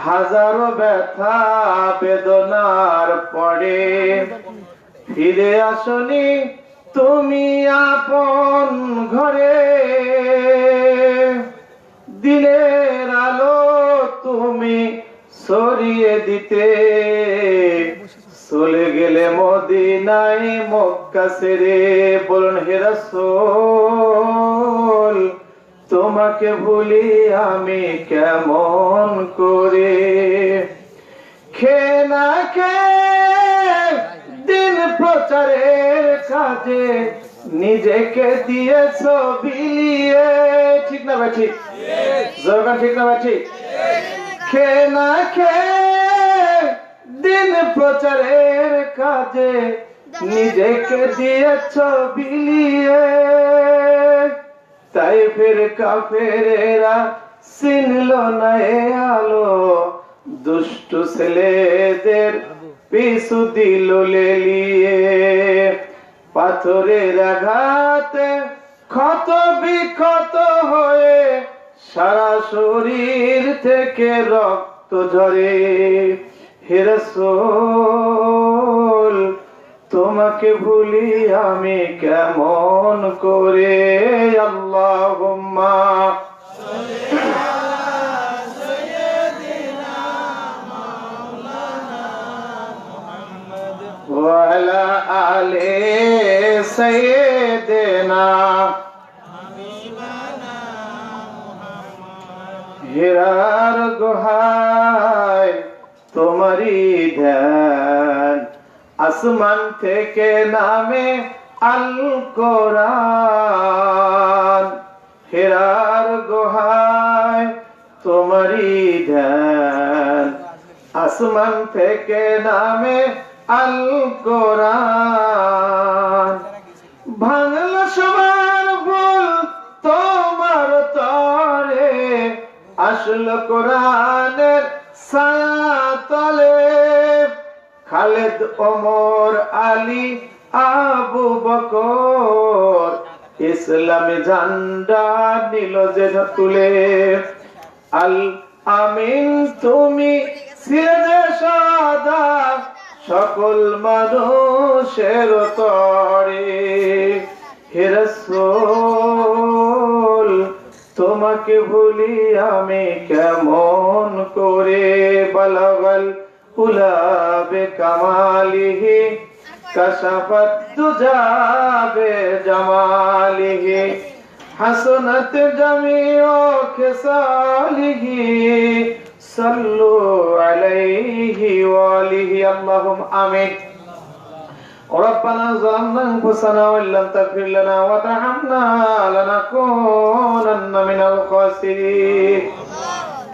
হাজারো ব্যথা বেদনার পরে ফিরে আসনি তুমি আপন ঘরে। দিনের আলো তুমি ছড়িয়ে দিতে চলে গেলে মদিনায় মক্কা ছেড়ে। বলুন হে রাসূল তোমাকে ভুলি আমি কেমন করে। খেয়ে না খেয়ে দিন প্রচারের কাজে নিজেকে দিয়েছ বিলিয়ে। ঠিক না ভাই? ঠিক জোরগান ঠিক না ভাই? ঠিক। খেয়ে না খেয়ে দিন প্রচারের কাজে নিজেকে দিয়েছ বিলিয়ে। তাই ফের কাফেরেরা চিনল না এ আলো, দুষ্ট ছেলেদের পিছু দিল লেলিয়ে। পাথরের আঘাতে ক্ষত বিক্ষত হয়ে সারা শরীর থেকে রক্ত ঝরে। হে রাসূল তোমাকে ভুলি আমি কেমন করে। আল্লাহুম্মা ওয়া আলা আলি সাইয়্যিদিনা হীরার গুহায় তোমারই ধ্যান, আসমান থেকে নামে আল কোরআন। হীরার গুহায় তোমারই ধ্যান, আসমান থেকে নামে আল কোরআন। ভাঙল সবার ভুল তোমার তরে, আসলো কোরআনের ছায়া তলে। খালেদ ওমর আলী আবু বকর ইসলামী ঝান্ডা নিল যে তুলে। আল আমিন তুমি ছিলে সদা সকল মানুষের তরে। হে রাসূল তোমাকে ভুলি আমি কেমন করে। বালাগাল উলা বিকামালিহি কাশাফাত দুজা বিজামালিহি হাসানাত জামিউ খিসালিহি সাল্লু আলাইহি ওয়া আলিহি। আল্লাহুম্মা আমিন। ربنا ظلمنا أنفسنا وإن لم تغفر لنا وترحمنا لنكونن من الخاسرين.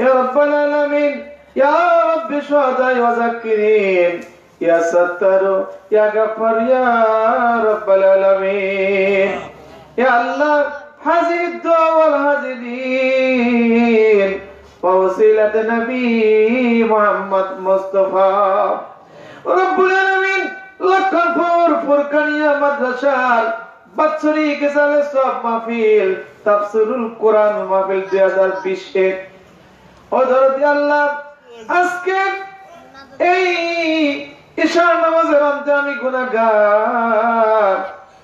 يا رب العالمين يا رب الشهداء والذاكرين يا ستار يا غفار يا رب العالمين. يا الله هذه الدعاء والحاضرين ووسيلة نبي محمد مصطفى رب العالمين লক্ষণপুর ফুরকানিয়া মাদ্রাসার বাৎসরিক ইসালে সব মাহফিল তাফসীরুল কোরআন মাহফিল 2020 ও দরদি আল্লাহ আজকে এই ঈশার নামাজের অন্তে আমি গুনাহগার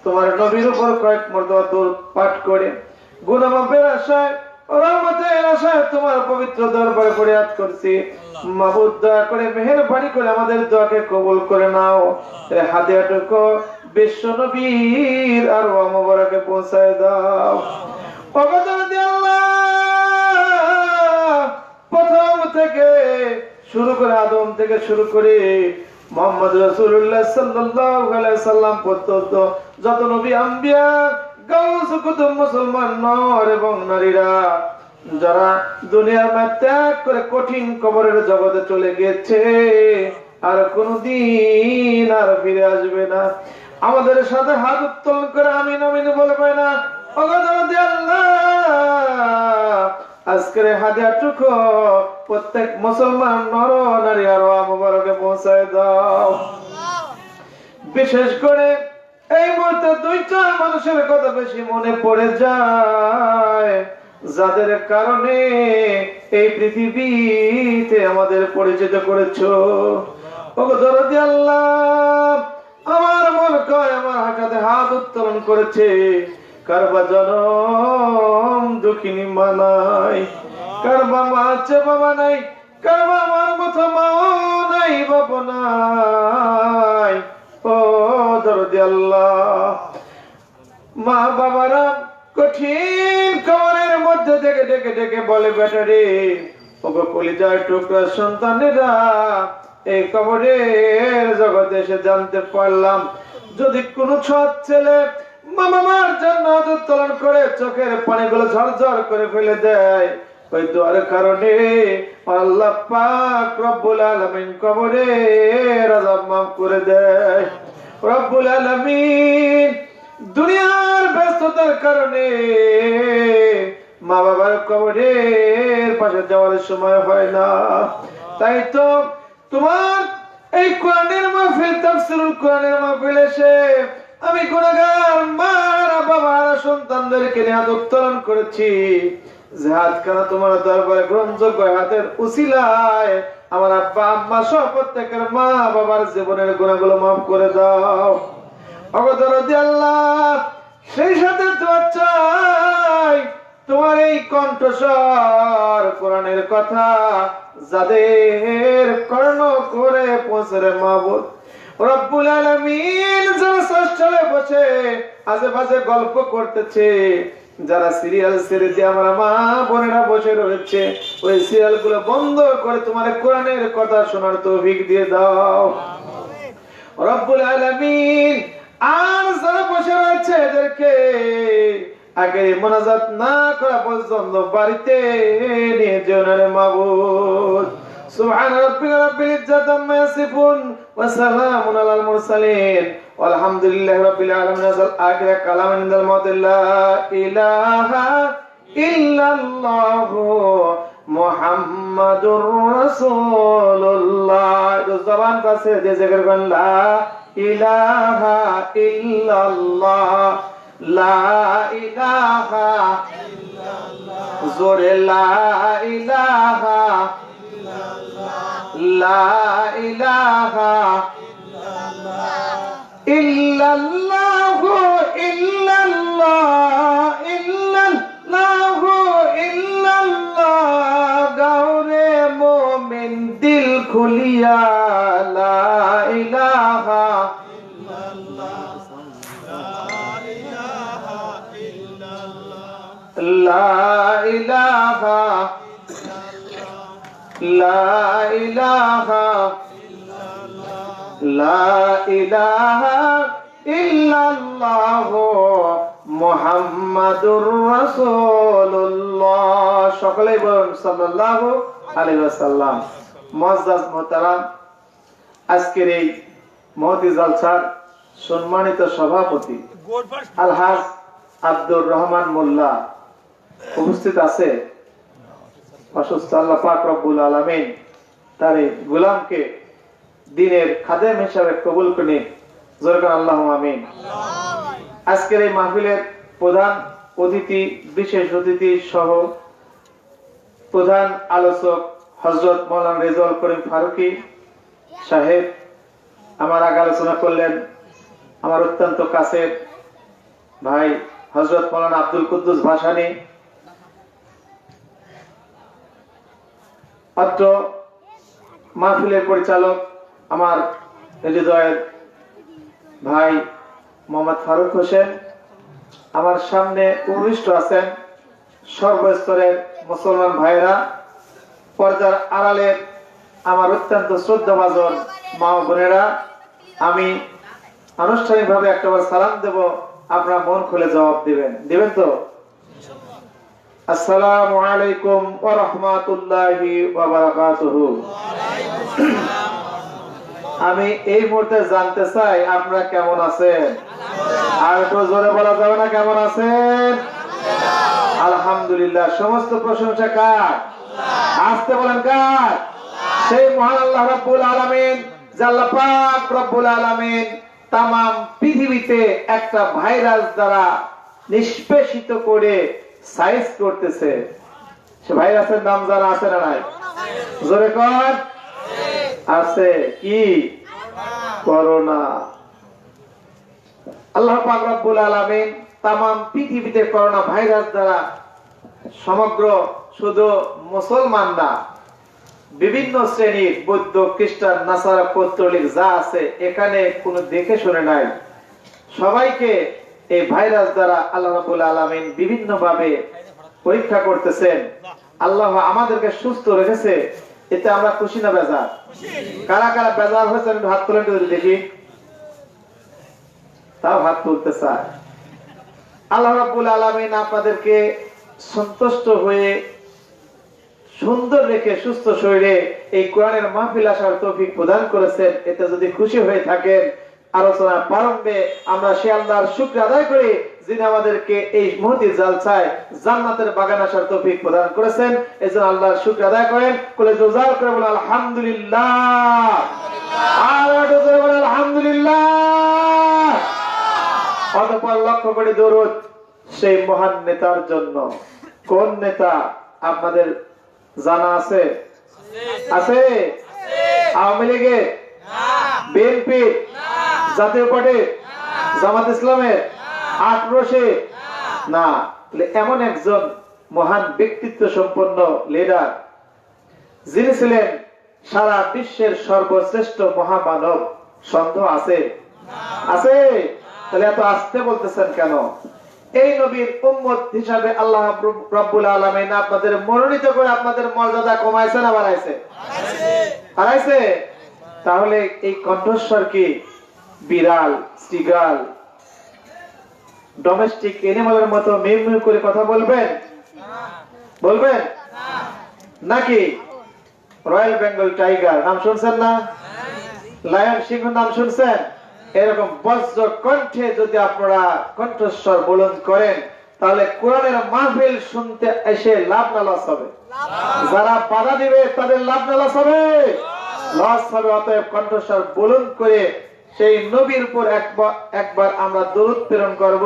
তোমার নবীর উপর কয়েক মর্তবা দরুদ পাঠ করে গুনাহ মাফের আশায় রহমতের আশায় তোমার পবিত্র দরবারে ফরিয়াদ করছি। মাবুদ দয়া করে মেহেরবানি করে আমাদের দোয়াকে কবুল করে নাও। এই হাদিয়াটুকু বিশ্ব নবীর আর মোবারকে পৌঁছায় দাও। ওগো আল্লাহ প্রথম থেকে শুরু করে আদম থেকে শুরু করে মুহাম্মদ রাসূলুল্লাহ সাল্লাল্লাহু আলাইহি সাল্লাম পর্যন্ত যত নবী আম্বিয়া গাউস কুতুব মুসলমান নর এবং নারীরা যারা দুনিয়ার মায়া ত্যাগ করে কঠিন কবরের জগতে চলে গেছে আর কোনদিন আর ফিরে আসবে না, আমাদের সাথে হাত উত্তোলন করে আমিন আমিন বলবে না। আজকের হাদিয়াটুকু প্রত্যেক মুসলমান নর নারী আর মোবারকে পৌঁছায় দাও। বিশেষ করে এই মুহূর্তে দুইটা মানুষের কথা বেশি মনে পড়ে যায়। যাদের কারণে এই পৃথিবীতে আমাদের পরিচিত করেছো। ওগো দরদি আল্লাহ, আমার মন কয় আমার হাতে হাত উত্তোলন করেছে কারবা জনম দুঃখিনী মা নাই, কারবা মা আছে বাবা নাই, কারবা আমার মতো মা নাই বাবা নাই। ও দরদি আল্লাহ, মা বাবারা কঠিন কবরের মধ্যে থেকে ডেকে ডেকে বলে বেটা রে, ওগো কলিজার টুকরা সন্তানেরা, এই কবরের জগতে এসে জানতে পারলাম যদি কোন সৎ ছেলে মা বাবার জন্য উত্তোলন করে চোখের পানিগুলো ঝরঝর করে ফেলে দেয়, ওই দোয়ার কারণে আল্লাহ পাক রব্বুল আলামিন কবরের আযাব মাফ করে দেয়। রব্বুল আলামিন দুনিয়ার ব্যস্ততার কারণে মা বাবার কবরের পাশে যাওয়ার সময় হয় না, তাই তো তোমার এই কোরআনের মাহফিল, তাফসীরুল কোরআনের মাহফিল এসে আমি গুনাহগার মা বাবার সন্তানদেরকে নিয়ে হাত উত্তোলন করেছি যে হাতখানা তোমার দরবারে গ্রহণযোগ্য হাতের উসিলায় আমার আব্বা আম্মা সহ প্রত্যেকের মা বাবার জীবনের গুনাহগুলো মাফ করে দাও। ওগো দরদি আল্লাহ, সেই সাথে দোয়া চাই তোমার এই কণ্ঠস্বর কোরআনের কথা যাদের কর্ণ করে পৌঁছরে মাবুদ রব্বুল আলামিন, যারা ষষ্ঠলে বসে আশেপাশে গল্প করতেছে, যারা সিরিয়াল ছেড়ে দিয়ে আমার মা বোনেরা বসে রয়েছে, ওই সিরিয়াল গুলো বন্ধ করে তোমার কোরআনের কথা শোনার তৌফিক দিয়ে দাও রব্বুল আলামিন। আর যারা বসে রয়েছে এদেরকে আগে মোনাজাত না করা পর্যন্ত বাড়িতে নিয়ে যেও না রে মাবুদ। সুবহান রাব্বিকা রাব্বিল ইজ্জাতি আম্মা ইয়াসিফুন ওয়া সালামুন আলাল মুরসালিন ওয়ালহামদুলিল্লাহি রাব্বিল আলামিন। আখির কালাম ইনদাল মাউত লা ইলাহা ইল্লাল্লাহু মুহাম্মাদুর রাসূলুল্লাহ। জবান পাশে দিয়ে জিকির করেন লা ইলাহা ইল্লাল্লাহ, লা ইলাহা ইল্লাল্লাহ, জোরে লা ইলাহা ইল্লাল্লাহ, লা ইলাহা ইল্লাল্লাহ, ইল্লাল্লাহ ইল্লাল্লাহ ইল্লাল্লাহ। গাওরে মুমিন দিল খুলিয়া লা ইলাহা ইল্লাল্লাহ, লা ইলাহা লা ইলাহা লা ইলাহা ইল্লাল্লাহ মুহাম্মাদুর রাসূলুল্লাহ। সকলেই বলুন সাল্লাল্লাহু আলাইহি ওয়াসাল্লাম। মুআজ্জাজ মুহতারাম, আজকের এই মহতি জলসার সম্মানিত সভাপতি আলহাজ আব্দুর রহমান মোল্লা উপস্থিত আছে। অসুস্থ আল্লাহ পাক রব্বুল আলামিন তার এই গোলামকে দ্বীনের খাদেম হিসাবে কবুল করে জোরে আল্লাহুম্মা আমিন। আজকের এই মাহফিলের প্রধান অতিথি, বিশেষ অতিথি সহ প্রধান আলোচক হযরত মাওলানা রেজাউল করিম ফারুকী সাহেব আমার আগে আলোচনা করলেন। আমার অত্যন্ত কাছের ভাই হযরত মাওলানা আব্দুল কুদ্দুস ভাসানী, অত্র মাহফিলের পরিচালক আমার হৃদয়ের ভাই মোহাম্মদ ফারুক হোসেন, আমার সামনে উপবিষ্ট আছেন সর্বস্তরের মুসলমান ভাইরা, পর্দার আড়ালের আমার অত্যন্ত শ্রদ্ধাভাজন মা বোনেরা। আমি আনুষ্ঠানিকভাবে একটাবার সালাম দেব, আপনারা মন খুলে জবাব দিবেন তো? আসসালামু আলাইকুম ওয়া রাহমাতুল্লাহি ওয়া বারাকাতুহু। আমি এই মুহূর্তে জানতে চাই আপনারা কেমন আছেন? আর একটু জোরে বলা যাবে না কেমন আছেন? আলহামদুলিল্লাহ। সমস্ত প্রশংসা কার? আস্তে বলেন কার? সেই মহান আল্লাহ রাব্বুল আলামিন, আল্লাহ পাক রব্বুল আলামিন তামাম পৃথিবীতে একটা ভাইরাস দ্বারা নিষ্পেষিত করে সাইজ করতেছে। সে ভাইরাসের নাম জানা আছে না নাই? জোরে কর। আছে কি? করোনা। আল্লাহ পাক রব্বুল আলামিন তামাম পৃথিবীতে করোনা ভাইরাস দ্বারা সমগ্র শুধু মুসলমান না, বিভিন্ন শ্রেণীর বৌদ্ধ, খ্রিস্টান, নাসারা, পৌত্তলিক যা আছে এখানে কোনো দেখে শুনে নাই, সবাইকে এই ভাইরাস দ্বারা আল্লাহ রাব্বুল আলামিন বিভিন্ন ভাবে পরীক্ষা করতেছেন। আল্লাহ আমাদেরকে সুস্থ রেখেছে, এতে আমরা খুশি না বেজার? কারা কারা বেজার হয়েছে হাত তুলেন যদি দেখি। তাও হাত তুলতে চায়। আল্লাহ রাব্বুল আলামিন আপনাদেরকে সন্তুষ্ট হয়ে সুন্দর রেখে সুস্থ শরীরে এই কোরআনের মাহফিল আসার তৌফিক প্রদান করেছেন। এতে যদি খুশি হয়ে থাকেন, আলোচনা প্রারম্ভে আমরা সে আল্লাহর শুকর আদায় করি যিনি আমাদেরকে এই মহতি জালসায় জান্নাতের বাগান আসার তৌফিক প্রদান করেছেন। এজন্য আল্লাহর শুকর আদায় করেন, কোলে জোজার করে বলেন আলহামদুলিল্লাহ। আর জোরে বলেন আলহামদুলিল্লাহ। অতঃপর লক্ষ্য করে দরুদ সেই মহান নেতার জন্য। কোন নেতা আপনাদের জানা আছে? আছে? আওয়ামী লীগের, বিএনপি, জাতীয় পার্টি, জামাত ইসলামের, আক্রোশে না, এমন একজন মহান ব্যক্তিত্ব সম্পন্ন লিডার যিনি ছিলেন সারা বিশ্বের সর্বশ্রেষ্ঠ মহামানব। সন্দেহ আছে? আছে? তাহলে এত আসতে বলতেছেন কেন? এই নবীর উম্মত হিসাবে আল্লাহ রাব্বুল আলামিন আপনাদের মনোনীত করে আপনাদের মর্যাদা কমাইছে না বাড়াইছে? বাড়াইছে। তাহলে এই কণ্ঠস্বর কি বিড়াল, সিগাল, ডোমেস্টিক এনিমালের মতো মিউ মিউ করে কথা বলবেন? বলবেন নাকি রয়্যাল বেঙ্গল টাইগার নাম শুনছেন না? লায়ন সিংহ নাম শুনছেন? এরকম বজ্র কণ্ঠে যদি আপনারা কণ্ঠস্বর বুলন্দ করেন তাহলে কোরআনের মাহফিল শুনতে এসে লাভ না লস হবে? যারা বাধা দিবে তাদের লাভ না লস হবে? লস হবে। অতএব কণ্ঠস্বর বুলন্দ করে সেই নবীর উপর একবার আমরা দরুদ প্রেরণ করব।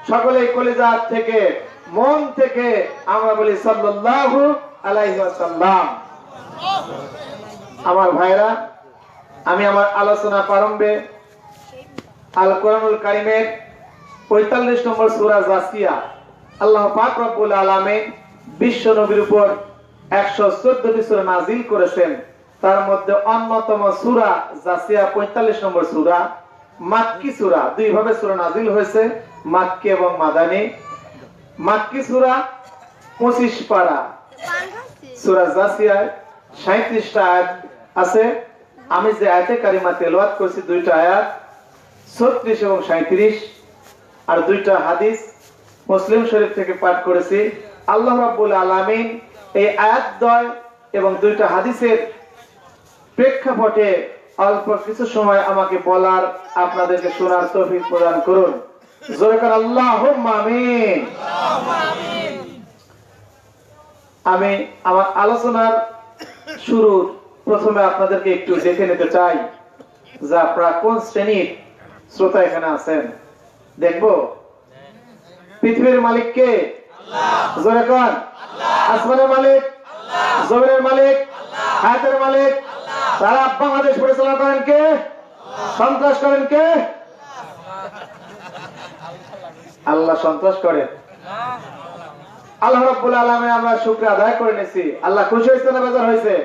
সকলেই কলিজা থেকে মন থেকে আমরা বলি সাল্লাল্লাহু আলাইহি ওয়াসাল্লাম। আমার ভাইরা, আমি আমার আলোচনা প্রারম্ভে আল কোরআনুল কারীমের ৪৫ নম্বর সূরা জাসিয়া আল্লাহ পাক রব্বুল আলামিন বিশ্ব নবীর উপর ১১৪টি সূরা নাযিল করেছেন। তার মধ্যে অন্যতম সূরা জাসিয়া ৪৫ নম্বর সূরা মাক্কি সূরা। দুই ভাবে সূরা নাযিল হয়েছে, মাক্কি এবং মাদানী। মাক্কি সূরা ২৫ পারা। সূরা জাসিয়ায় ৩৭টা আয়াত আছে। আমি যে আয়াতে কারিমা তেলাওয়াত করেছি দুইটা আয়াত ৩৬ এবং ৩৭, আর দুইটা হাদিস মুসলিম শরীফ থেকে পাঠ করেছি। আল্লাহ রাব্বুল আলামিন এই আয়াতদ্বয় এবং দুইটা হাদিসের প্রেক্ষাপটে অল্প কিছু সময় আমাকে বলার, আপনাদেরকে শোনার তৌফিক প্রদান করুন। জোরে করে আল্লাহুম্মা আমিন। আমি আমার আলোচনার শুরুর প্রথমে আপনাদেরকে একটু দেখে নিতে চাই যে আপনারা কোন শ্রেণীর শ্রোতা এখানে আছেন। দেখবো পৃথিবীর মালিক কে? আল্লাহ। জোরে কোন? আল্লাহ। আসমানের মালিক, আল্লাহ। জমিনের মালিক, আল্লাহ। হায়াতের মালিক, আল্লাহ। সারা বাংলাদেশ পরিচালনা করেন কে? আল্লাহ। সন্ত্রাস করেন কে? আল্লাহ সন্ত্রাস করেন। আল্লাহ রাব্বুল আলামিন আমরা শুকর আদায় করে নিয়েছি। আল্লাহ খুশি হয়েছে না বেজার হয়েছে?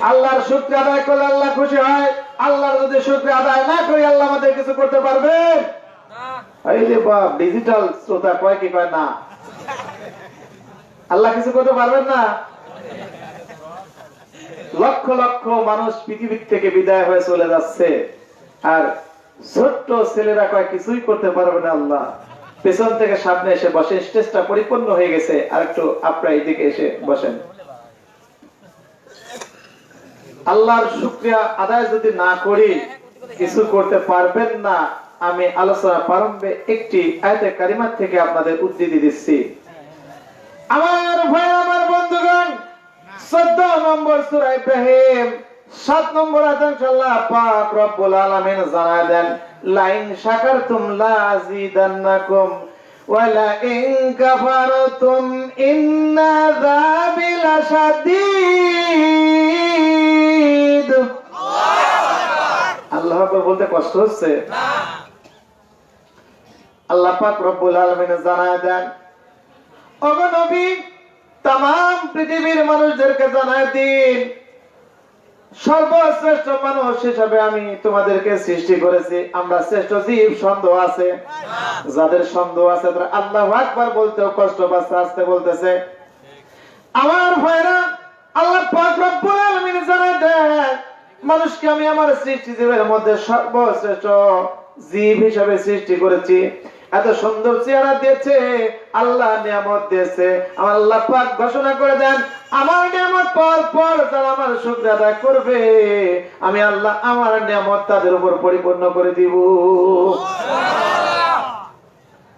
আল্লাহর শুকর আদায় করলে আল্লাহ খুশি হয়। আল্লাহর যদি শুকর আদায় না করি আল্লাহ আমাদের কিছু করতে পারবে না। এই যে বাপ ডিজিটাল শ্রোতা কয় কি কয় না? আল্লাহ কিছু করতে পারবেন না। লক্ষ লক্ষ মানুষ পৃথিবী থেকে বিদায় হয়ে চলে যাচ্ছে, আর ছোট্ট ছেলেরা কয় কিছুই করতে পারবে না। আল্লাহ পেছন থেকে সামনে এসে বসে, স্টেজটা পরিপূর্ণ হয়ে গেছে, আর একটু আপনারা এইদিকে এসে বসেন। আল্লাহর শুকরিয়া আদায় যদি না করি কিছু করতে পারবেন না। আমি আলোচনা প্রারম্ভে একটি আয়াতে কারিমা থেকে আপনাদের উদ্ধৃতি দিচ্ছি। আমার ভাই, আমার বন্ধুগণ, 14 নম্বর সূরা ইব্রাহিম 7 নম্বর আয়াতে আল্লাহ পাক রব্বুল আলামিন জানায় দেন, লাইন শাকারতুম লা আযীদান্নাকুম। ওয়ালা ইন কাফারতুম ইন্না আযাবি লাশাদীদ। আল্লাহ পাক বলতে কষ্ট হচ্ছে না। আল্লাহ পাক রব্বুল আলামিন জানায় দেন, ওগো নবী तमाम পৃথিবীর মানুষদেরকে জানায় দিন, সর্বশ্রেষ্ঠ মানুষ হিসেবে আমি তোমাদেরকে সৃষ্টি করেছি। আমরা শ্রেষ্ঠ জীব, সন্দেহ আছে? যাদের সন্দেহ আছে তারা আল্লাহু আকবার বলতেও কষ্ট পাচ্ছে, আসতে বলতেছে। আমার ভাইরা, আল্লাহ পাক রব্বুল আলামিন জানায় দেন, মানুষকে আমি আমার সৃষ্টি জীবের মধ্যে সর্বশ্রেষ্ঠ জীব হিসেবে সৃষ্টি করেছি। এত সুন্দর চেহারা দিয়েছে, আল্লাহ নিয়ামত দিয়েছে। আমার আল্লাহ পাক ঘোষণা করে দেন, আমার নিয়ামত পাওয়ার পর যারা আমার শুকরিয়া আদায় করবে, আমি আল্লাহ আমার নিয়ামত তাদের উপর পরিপূর্ণ করে দিব।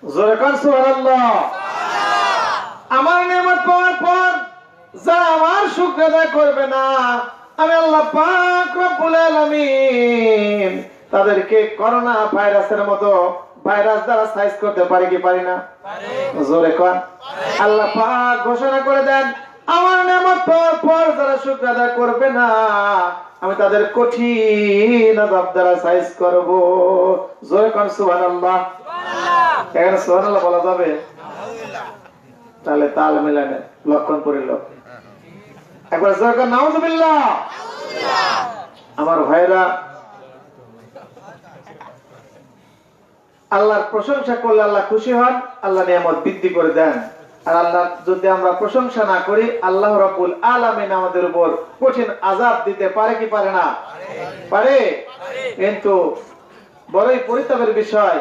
জোরে কান সুবহানাল্লাহ। আমার নিয়ামত পাওয়ার পর যারা আমার শুকরিয়া আদায় করবে না, আমি আল্লাহ পাক রব্বুল আলামিন তাদেরকে করোনা ভাইরাসের মতো ভাইরাস দ্বারা সাইজ করতে পারি কি পারি না? জোরে কোন। আল্লাহ পাক ঘোষণা করে দেন, আমার নিয়ামত পাওয়ার পর যারা শুকর আদায় করবে না, আমি তাদের কঠিন আযাব দ্বারা সাইজ করব। জোরে কোন সুবহানাল্লাহ। এখানে সুবহানাল্লাহ বলা যাবে? তাহলে তাল মিলানে লক্ষণ পড়িল একবার জোরে কোন নাউযুবিল্লাহ। আমার ভাইরা, আল্লাহর প্রশংসা করলে আল্লাহ খুশি হন, আল্লাহ নিয়ামত বৃদ্ধি করে দেন। আর আল্লাহ যদি আমরা প্রশংসা না করি, আল্লাহ রাব্বুল আলামিন আমাদের উপর কঠিন আযাব দিতে পারে কি পারে না? পারে। কিন্তু বড়ই পরিতাপের বিষয়,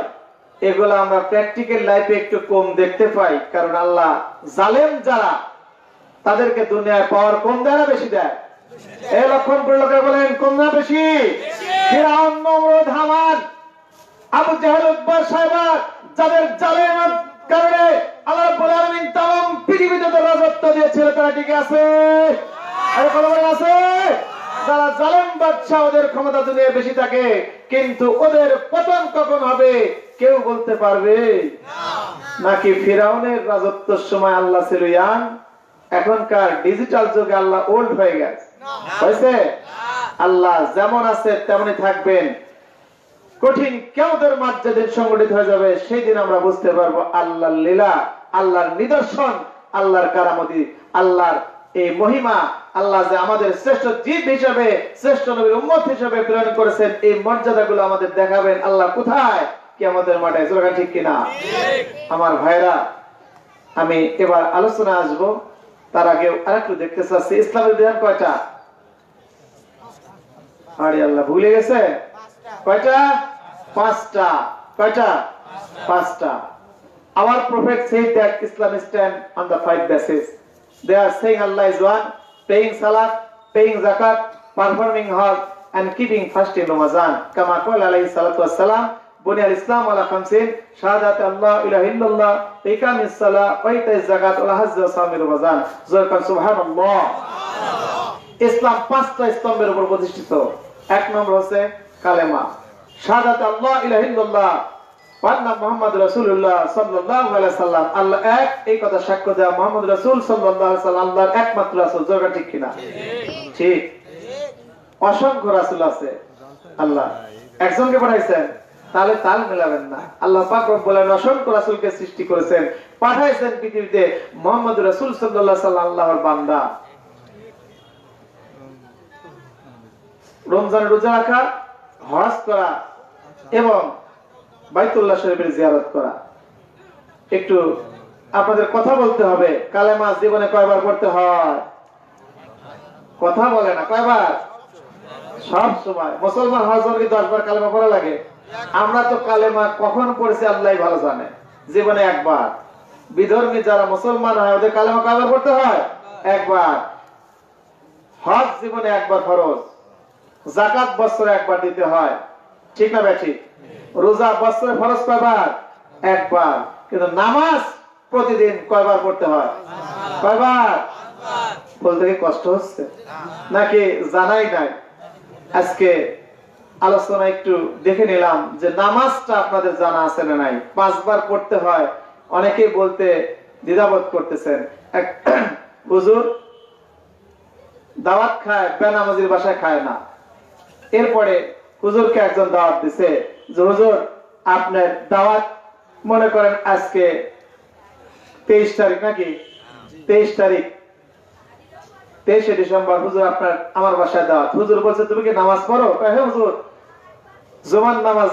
এগুলো আমরা প্র্যাকটিক্যাল লাইফে একটু কম দেখতে পাই। কারণ আল্লাহ জালেম যারা, তাদেরকে দুনিয়ায় পাওয়ার কম দেয় না বেশি দেয়? এই লক্ষণ করে লোকে বলেন কম না বেশি? ফিরআউন, নমরুদ, হামান, আবু জাহেল, উতবা, সাইবা, যাদের জালেমের কারণে আল্লাহ রাব্বুল আলামিন तमाम পৃথিবীতে রাজত্ব দিয়েছিল, তারা ঠিক আছে? আর কথা বলেন আছে? যারা জালেম বাদশা, ওদের ক্ষমতা দুনিয়ায় বেশি থাকে, কিন্তু ওদের পতন কখন হবে কেউ বলতে পারবে না। নাকি ফিরআউনের রাজত্বের সময় আল্লাহ ছিল ইয়াং, এখনকার ডিজিটাল যুগে আল্লাহ ওল্ড হয়ে গেছে? হয়েছে? আল্লাহ যেমন আছে তেমনই থাকবেন। কঠিন কিয়ামতের মাঠ যেদিন সংগঠিত হয়ে যাবে, সেই দিন আমরা বুঝতে পারবো আল্লাহর লীলা, আল্লাহর নিদর্শন, আল্লাহর কারামতি, আল্লাহর এই মহিমা। আল্লাহ যে আমাদের শ্রেষ্ঠ জীব হিসেবে, শ্রেষ্ঠ নবীর উম্মত হিসেবে প্রেরণ করেছেন, এই মর্যাদাগুলো আমাদের দেখাবেন আল্লাহ কোথায়? কিয়ামতের মাঠে। জোরে ঠিক কিনা? আমার ভাইরা, আমি এবার আলোচনা আসবো, তার আগে আরেকটু দেখতে চাচ্ছি, ইসলামের বিধান কয়টা? আরে আল্লাহ ভুলে গেছে। কয়টা? পাঁচটা। কয়টা? পাঁচটা। Our prophet said that Islam stand on the 5 bases. They are saying Allah is one, paying salat, paying zakat, performing hajj, and keeping fasting Ramadan. Kama qala alayhi salatu wassalam, bunya al-Islam ala khamsin, shahadat Allah ilaha illallah, iqamis salah, wa ita'iz zakat, wa hajj wa sawm Ramadan. Zalika subhanallah. ইসলাম পাঁচটা স্তম্ভের উপর প্রতিষ্ঠিত। এক নম্বর হচ্ছে কালেমা, শাহাদাত আল্লাহ ইলাহা ইল্লাল্লাহ ওয়া আন্না মুহাম্মাদুর রাসূলুল্লাহ সাল্লাল্লাহু আলাইহি সাল্লাম। আল্লাহ এক, এই কথা সাক্ষ্য দেওয়া মুহাম্মদ রাসূল সাল্লাল্লাহু আলাইহি সাল্লাম আল্লাহর একমাত্র রাসূল। জোরে ঠিক কিনা? ঠিক। অসংখ্য রাসূল আছে, আল্লাহ একজনকে পাঠাইছেন, তাহলে তাল মেলাবেন না। আল্লাহ পাক রব্বুল আলামিন অসংখ্য রাসূলকে সৃষ্টি করেছেন, পাঠাইছেন পৃথিবীতে। মুহাম্মদুর রাসূল সাল্লাল্লাহু আলাইহি সাল্লাম আল্লাহর বান্দা। রমজানের রোজা রাখা, হজ করা এবং বাইতুল্লাহ শরীফের জিয়ারত করা। একটু আপনাদের কথা বলতে হবে, কালেমা জীবনে কয়বার পড়তে হয়? কথা বলে না, কয়বার? সব সময়। মুসলমান হওয়ার জন্য কি 10 বার কালেমা পড়া লাগে? আমরা তো কালেমা কখন পড়েছি আল্লাহই ভালো জানে, জীবনে একবার। বিধর্মী যারা মুসলমান হয়, ওদের কালেমা কয়বার পড়তে হয়? একবার। হজ জীবনে একবার ফরজ, যাকাত বছরে একবার দিতে হয়, ঠিক না বেঠিক? রোজা বছরে ফরজ কয়বার? একবার। কিন্তু নামাজ প্রতিদিন কয়বার পড়তে হয়? কয়বার? বলতে কি কষ্ট হচ্ছে নাকি জানাই নাই? আজকে আলোচনা একটু দেখে নিলাম যে নামাজটা আপনাদের জানা আছে না নাই? 5 বার পড়তে হয়। অনেকেই বলতে দ্বিধাবোধ করতেছেন। হুজুর দাওয়াত খায়, বেনামাজির বাসায় খায় না। এরপরে হুজুরকে একজন দাওয়াত দিছে যে হুজুর আপনার দাওয়াত, মনে করেন আজকে 23 তারিখ নাকি, 23 তারিখ 23শে ডিসেম্বর, হুজুর আপনার আমার বাসায় দাওয়াত। হুজুর বলছে তুমি কি নামাজ পড়ো? হ্যাঁ হুজুর, জুমার নামাজ,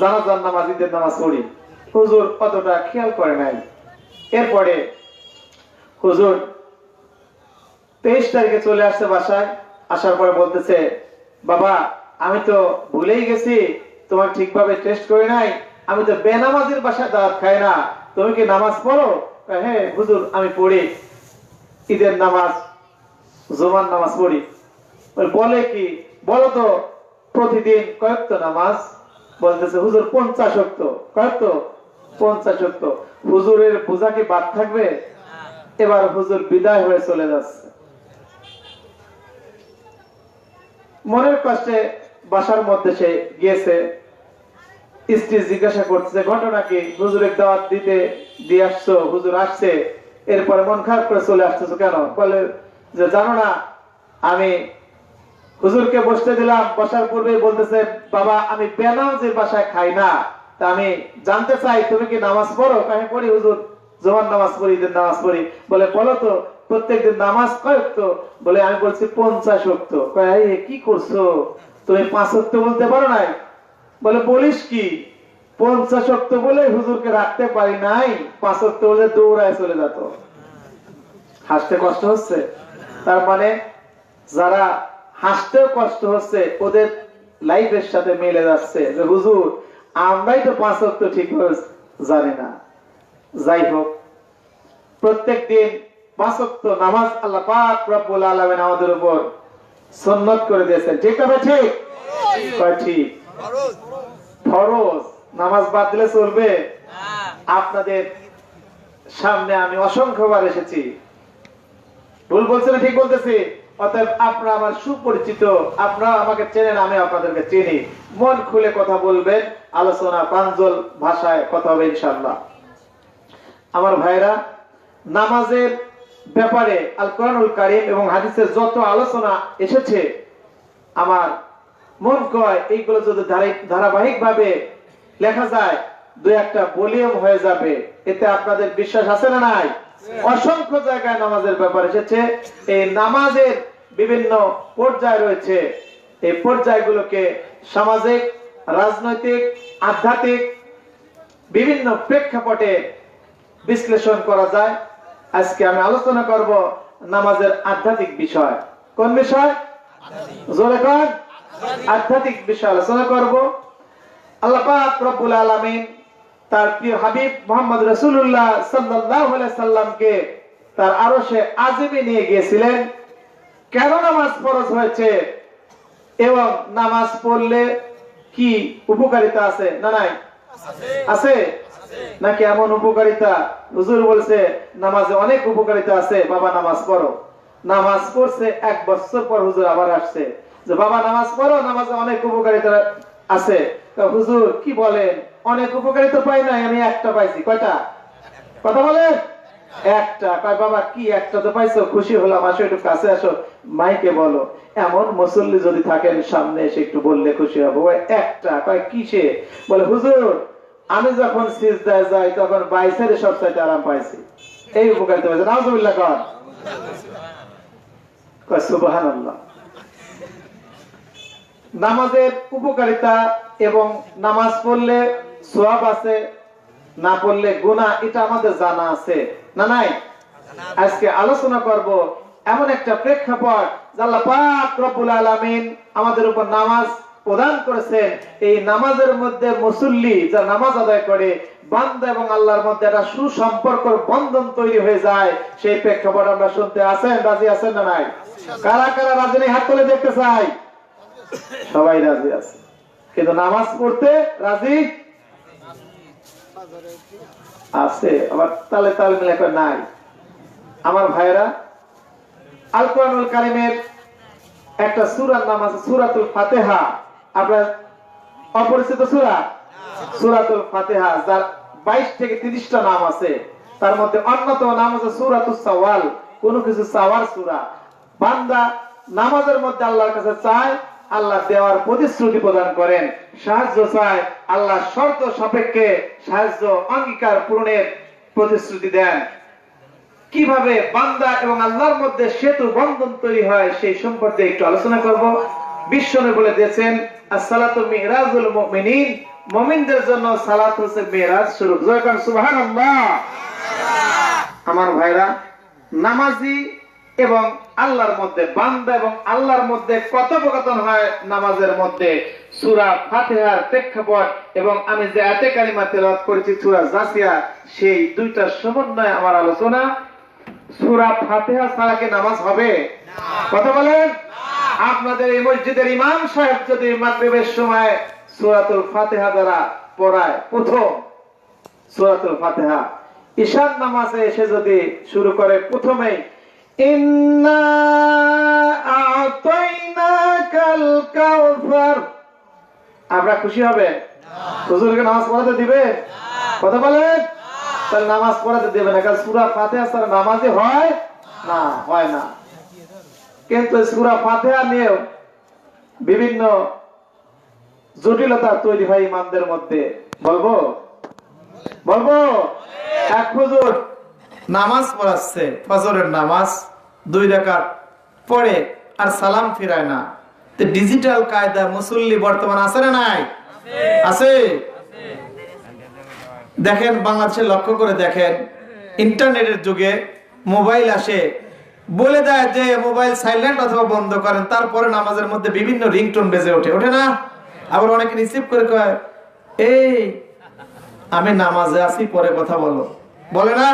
জানাজার নামাজ, ঈদের নামাজ পড়ি। হুজুর অতটা খেয়াল করে নাই। এরপরে হুজুর 23 তারিখে চলে আসছে বাসায়। আসার পরে বলতেছে বাবা আমি তো ভুলেই গেছি, তোমার ঠিকভাবে টেস্ট করি নাই, আমি তো বেনামাজির বাসায় দাওয়াত খাই না, তুমি কি নামাজ পড়ো? হ্যাঁ হুজুর আমি পড়ি, ঈদের নামাজ, জুমার নামাজ পড়ি। বলে কি বলো তো প্রতিদিন কয়েকত নামাজ? বলতেছে হুজুর 50 ওয়াক্ত। কয়েকত? 50 ওয়াক্ত। হুজুরের পূজা কি বাদ থাকবে? এবার হুজুর বিদায় হয়ে চলে যাচ্ছে। মনের কষ্টে বাসার মধ্যে সে গিয়েছে। স্ত্রী জিজ্ঞাসা করতেছে ঘটনা কি? হুজুরের দাওয়াত দিতে দিয়ে আসছো, হুজুর আসছে, এরপরে মন খারাপ করে চলে আসতেছো কেন? বলে যে জানো না, আমি হুজুরকে বসতে দিলাম, বসার পূর্বে বলতেছে বাবা আমি বেনামাজির বাসায় খাই না, তা আমি জানতে চাই তুমি কি নামাজ পড়ো? আমি পড়ি হুজুর, জুমার নামাজ পড়ি, ঈদের নামাজ পড়ি। বলে বলো তো প্রত্যেকদিন নামাজ কয় ওয়াক্ত? বলে আমি বলছি 50 ওয়াক্ত। কি করছো তুমি, 5 ওয়াক্ত বলতে পারো নাই? বলে বলিস কি, 50 ওয়াক্ত বলে হুজুরকে রাখতে পারি নাই, 5 ওয়াক্ত বলে দৌড়ায় চলে যেত। হাসতে কষ্ট হচ্ছে? তার মানে যারা হাসতেও কষ্ট হচ্ছে ওদের লাইফের সাথে মিলে যাচ্ছে যে হুজুর আমরাই তো 5 ওয়াক্ত ঠিক জানি না। যাই হোক, প্রত্যেক দিন 5 ওয়াক্ত নামাজ আল্লাহ পাক রব্বুল আলামিন আমাদের উপর সুন্নাত করে দিয়েছেন। ঠিক না ঠিক? ঠিক। ফরজ নামাজ বাদ দিলে চলবে? আপনাদের সামনে আমি অসংখ্যবার এসেছি, ভুল বলছি না ঠিক বলতেছি? অতএব আপনারা আমার সুপরিচিত, আপনারা আমাকে চেনেন, আমি আপনাদেরকে চিনি। মন খুলে কথা বলবেন, আলোচনা প্রাঞ্জল ভাষায় কথা হবে ইনশাআল্লাহ। আমার ভাইরা, নামাজের ব্যাপারে আল কোরআনুল কারীম এবং হাদিসের যত আলোচনা এসেছে, আমার মন কয় এইগুলো যদি ধারাবাহিক ভাবে লেখা যায় 2-1টা ভলিউম হয়ে যাবে। এতে আপনাদের বিশ্বাস আছে না নাই? অসংখ্য জায়গায় নামাজের ব্যাপার এসেছে। এই নামাজের বিভিন্ন পর্যায় রয়েছে। এই পর্যায়গুলোকে সামাজিক, রাজনৈতিক, আধ্যাত্মিক বিভিন্ন প্রেক্ষাপটে বিশ্লেষণ করা যায়। আজকে আমি আলোচনা করব নামাজের আধ্যাত্মিক বিষয়। কোন বিষয়? জোরে কোন? আধ্যাত্মিক বিষয় আলোচনা করব। আল্লাহ পাক রব্বুল আলামিন তার প্রিয় হাবিব মুহাম্মদ রাসূলুল্লাহ সাল্লাল্লাহু আলাইহি সাল্লামকে তার আরশে আজিমে নিয়ে গিয়েছিলেন। কেন নামাজ ফরজ হয়েছে এবং নামাজ পড়লে কি উপকারিতা আছে না নাই? আছে নাকি এমন উপকারিতা হুজুর বলছে নামাজে অনেক উপকারিতা আছে, বাবা নামাজ পড়ো। নামাজ পড়ছে 1 বছর পর হুজুর আবার আসছে যে বাবা নামাজ পড়ো, নামাজে অনেক উপকারিতা আছে। হুজুর কি বলেন, অনেক উপকারিতা পাই নাই, আমি একটা পাইছি। কয়টা? কথা বলেন। একটা। কয় বাবা কি একটা তো পাইছো, খুশি হলাম, আসো একটু কাছে আসো, মাইকে বলো। এমন মুসল্লি যদি থাকেন সামনে এসে একটু বললে খুশি হবো। একটা। কয় কিসে? বলে হুজুর আমি যখন সিজদায় যাই তখন বাইসের সবচাইতে আরাম পাইছি। এই উপকারিতা পাইছে। নাউজুবিল্লাহ কর। কয় সুবহানাল্লাহ। নামাজের উপকারিতা এবং নামাজ পড়লে সওয়াব আছে, না পড়লে গুনাহ, এটা আমাদের জানা আছে না নাই? আজকে আলোচনা করব এমন একটা প্রেক্ষাপট, আল্লাহ পাক রব্বুল আলামিন আমাদের উপর নামাজ প্রদান করেছেন। এই নামাজের মধ্যে মুসল্লি যারা নামাজ আদায় করে, বান্দা এবং আল্লাহর মধ্যে একটা সুসম্পর্ক বন্ধন তৈরি হয়ে যায়। সেই প্রেক্ষাপট আমরা শুনতে আছেন, রাজি আছেন না নাই? কারা কারা রাজি নেই? হাত তুলে দেখতে চাই। সবাই রাজি আছে, কিন্তু নামাজ পড়তে রাজি আছে, আবার তালে তাল মিলে নাই। আমার ভাইরা, আল কোরআনুল কারীমের একটা সূরার নাম আছে সূরাতুল ফাতিহা। আপনার অপরিচিত সূরা? সূরাতুল ফাতিহা, যার 22 থেকে 30টা নাম আছে। তার মধ্যে অন্যতম নাম আছে সূরাতুস সাওয়াল, কোন কিছু চাওয়ার সূরা। বান্দা নামাজের মধ্যে আল্লাহর কাছে চায়, আল্লাহ দেওয়ার প্রতিশ্রুতি প্রদান করেন। সাহায্য চায়, আল্লাহ শর্ত সাপেক্ষে সাহায্য অঙ্গীকার পূরণের প্রতিশ্রুতি দেন। কিভাবে বান্দা এবং আল্লাহর মধ্যে সেতু বন্ধন তৈরি হয় সেই সম্পর্কে একটু আলোচনা করব। বিশ্বনবী বলে দিয়েছেন, as-salatu mi'rajul mu'minin, মুমিনদের জন্য সালাত হচ্ছে মিরাজ স্বরূপ। জয় করেন সুবহানাল্লাহ। আমার ভাইরা, নামাজি এবং আল্লাহর মধ্যে, বান্দা এবং আল্লাহর মধ্যে কথোপকথন হয় নামাজের মধ্যে। সূরা ফাতিহার প্রেক্ষাপট এবং আমি যে আয়াতে কারিমা তেলাওয়াত করেছি সূরা জাসিয়া, সেই দুইটার সমন্বয়ে আমার আলোচনা। সূরা ফাতিহা ছাড়া কি নামাজ হবে? কথা বলেন। আপনাদের এই মসজিদের ইমাম সাহেব যদি মাগরিবের সময় সূরাতুল ফাতিহা দ্বারা পড়ায়, প্রথম সূরাতুল ফাতিহা, ঈশার নামাজে এসে যদি শুরু করে প্রথমেই ইন্না আ'তাইনাকাল কাউসার, আমরা খুশি হবে? হুজুরকে নামাজ পড়াতে দিবে? কথা বলেন। তাহলে নামাজ পড়াতে দেবে না, কারণ সূরা ফাতিহা ছাড়া নামাজই হয় না, হয় না। কিন্তু সূরা ফাতিহা নিয়ে বিভিন্ন জটিলতা তৈরি হয় ইমামদের মধ্যে। বলবো বলবো এক হুজুর নামাজ পড়াচ্ছে, ফজরের নামাজ 2 রাকাত পড়ে আর সালাম ফিরায় না। তো ডিজিটাল কায়দা মুসল্লি বর্তমান আছে না নাই? আছে। দেখেন, বাংলাদেশে লক্ষ্য করে দেখেন, ইন্টারনেটের যুগে মোবাইল আসে, বলে দেয় যে মোবাইল সাইলেন্ট অথবা বন্ধ করেন, তারপরে নামাজের মধ্যে বিভিন্ন রিংটোন বেজে ওঠে, ওঠে না? আবার অনেকে রিসিভ করে কয়, এই আমি নামাজে আছি, পরে কথা বলো, বলে না?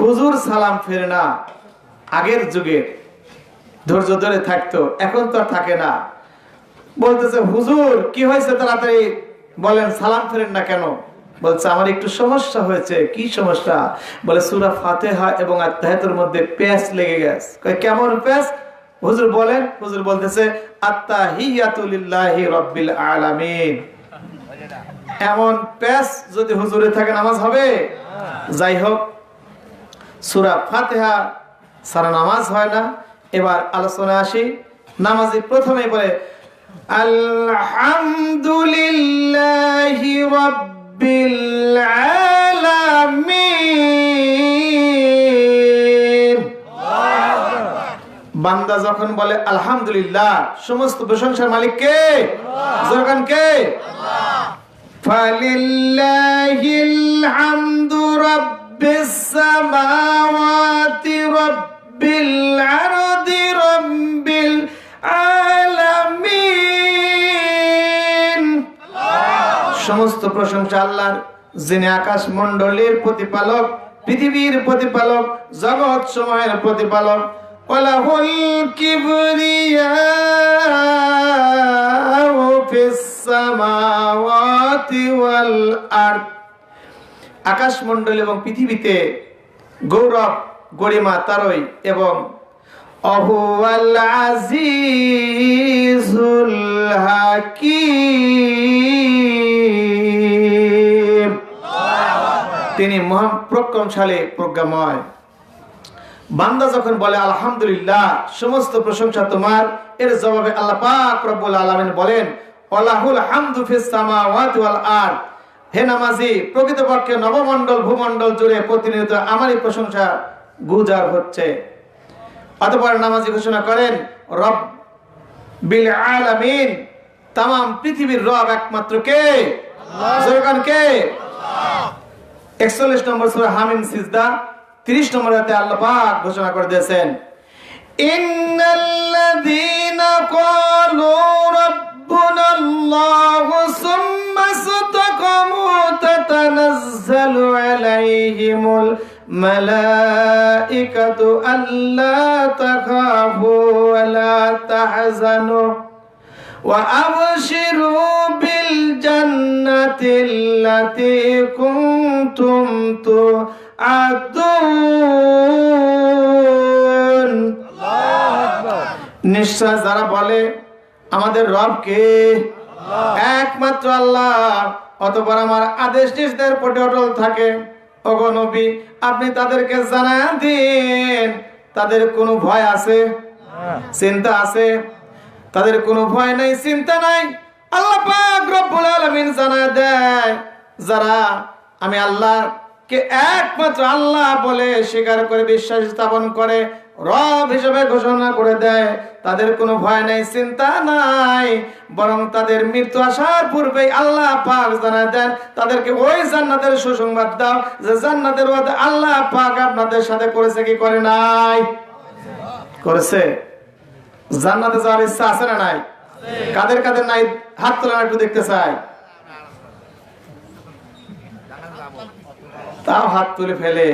হুজুর সালাম ফেরে না। আগের যুগে ধৈর্য ধরে থাকতো, এখন তো আর থাকে না। বলতেছে, হুজুর কি হয়েছে, তাড়াতাড়ি বলেন, সালাম ফেরেন না কেন? বলছে, আমার একটু সমস্যা হয়েছে। কি সমস্যা? বলে, সূরা ফাতিহা এবং আত্তাহিয়াতের মধ্যে পেঁচ লেগে গেছে। কয়, কেমন পেঁচ? হুজুর বলেন। হুজুর বলতেছে, আত্তাহিয়াতু লিল্লাহি রাব্বিল আলামিন। এমন পেঁচ যদি হুজুরে থাকে, নামাজ হবে? যাই হোক, সূরা ফাতিহা সারা নামাজ হয় না। এবার আলোচনা আসি। নামাজি প্রথমেই বলে, আলহামদুলিল্লাহি রাব্বিল আলামিন। বান্দা যখন বলে আলহামদুলিল্লাহ, সমস্ত প্রশংসার মালিক কে? জোরগান কে? ফালিল্লাহিল হামদু রাব্বিস সামাওয়াতি রাব্বিল আরদি রাব্বিল আলামিন। সমস্ত প্রশংসা আল্লাহর, যিনি আকাশ মণ্ডলের প্রতিপালক, পৃথিবীর প্রতিপালক, জগৎ সময়ের প্রতিপালক। ওয়ালাহুল কিবরিয়াউ ফিস সামাওয়াতি ওয়াল আরদ। আকাশ মণ্ডল এবং পৃথিবীতে গৌরব গরিমা তারই, এবং অহুয়াল আজিজুল হাকীম, তিনি মহা প্রজ্ঞাশালী, প্রজ্ঞাময়। বান্দা যখন বলে আলহামদুলিল্লাহ, সমস্ত প্রশংসা তোমার, এর জবাবে আল্লাহ পাক রব্বুল আলামিন বলেন, ওয়ালাহুল হামদু ফিস সামাওয়াতি ওয়াল আরদ। হে নামাজি, প্রকৃতপক্ষে নবমণ্ডল ভূমণ্ডল জুড়ে প্রতিনিয়ত আমারই প্রশংসা গুজার হচ্ছে। অতঃপর নামাজি ঘোষণা করেন, রব বিল আলামিন, তামাম পৃথিবীর রব একমাত্র কে? আল্লাহ। কে? 41 নম্বর সূরা হামিম সিজদা 30 নম্বর আয়াতে আল্লাহ পাক ঘোষণা করে দিয়েছেন, ইন্নাল্লাযীনা ক্বালু রাব্বুনাল্লাহু সুম্মা ইসতাকামু তাতানাজ্জালু আলাইহিমুল মালাইকাতু আল্লা তাখাফু ওয়া লা তাহজানু ওয়া আবশিরু বিল জান্নাতিল্লাতী কুনতুম তুআদুন। আল্লাহু আকবার। নিশ্চয় যারা বলে আমাদের রব কে? একমাত্র আল্লাহ, অতঃপর আমার আদেশ নিষেধের প্রতি অটল থাকে। ওগো নবী, আপনি তাদেরকে জানায় দিন, তাদের কোনো ভয় আছে, চিন্তা আছে? তাদের কোনো ভয় নাই, চিন্তা নাই। আল্লাহ পাক রব্বুল আলামিন জানায় দেয়, যারা আমি আল্লাহকে একমাত্র আল্লাহ বলে স্বীকার করে বিশ্বাস স্থাপন করে, রব হিসেবে ঘোষণা করে দেয়, তাদের কোনো ভয় নাই, চিন্তা নাই। বরং তাদের মৃত্যু আসার পূর্বেই আল্লাহ পাক জানায় দেন, তাদেরকে ওই জান্নাতের সুসংবাদ দাও যে জান্নাতের ওয়াদা আল্লাহ পাক আপনাদের সাথে করেছে কি করে নাই? করেছে। জান্নাতে যাওয়ার ইচ্ছা আছে না নাই? কাদের কাদের নাই হাত তোলা একটু দেখতে চাই। তাও হাত তুলে ফেলে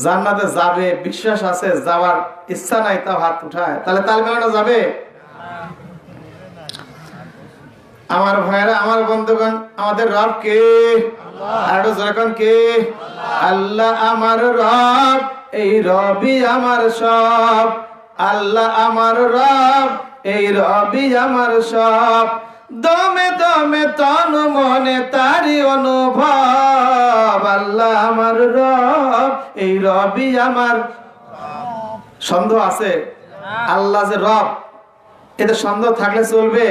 জান্নাতে যাবে বিশ্বাস আছে, যাওয়ার ইচ্ছা নাই তাও হাত উঠায়, তাহলে তাল মেলানো যাবে? আমার ভাইরা, আমার বন্ধুগণ, আমাদের রব কে? আর যখন কে? আল্লাহ আমার রব, এই রবি আমার সব। আল্লাহ আমার রব, এই রবি আমার সব। দমে দমে তন মনে তারি অনুভব। আল্লাহ আমার রব, এই রবি আমার। সন্দেহ আছে আল্লাহ যে রব, এতে সন্দেহ থাকলে চলবে?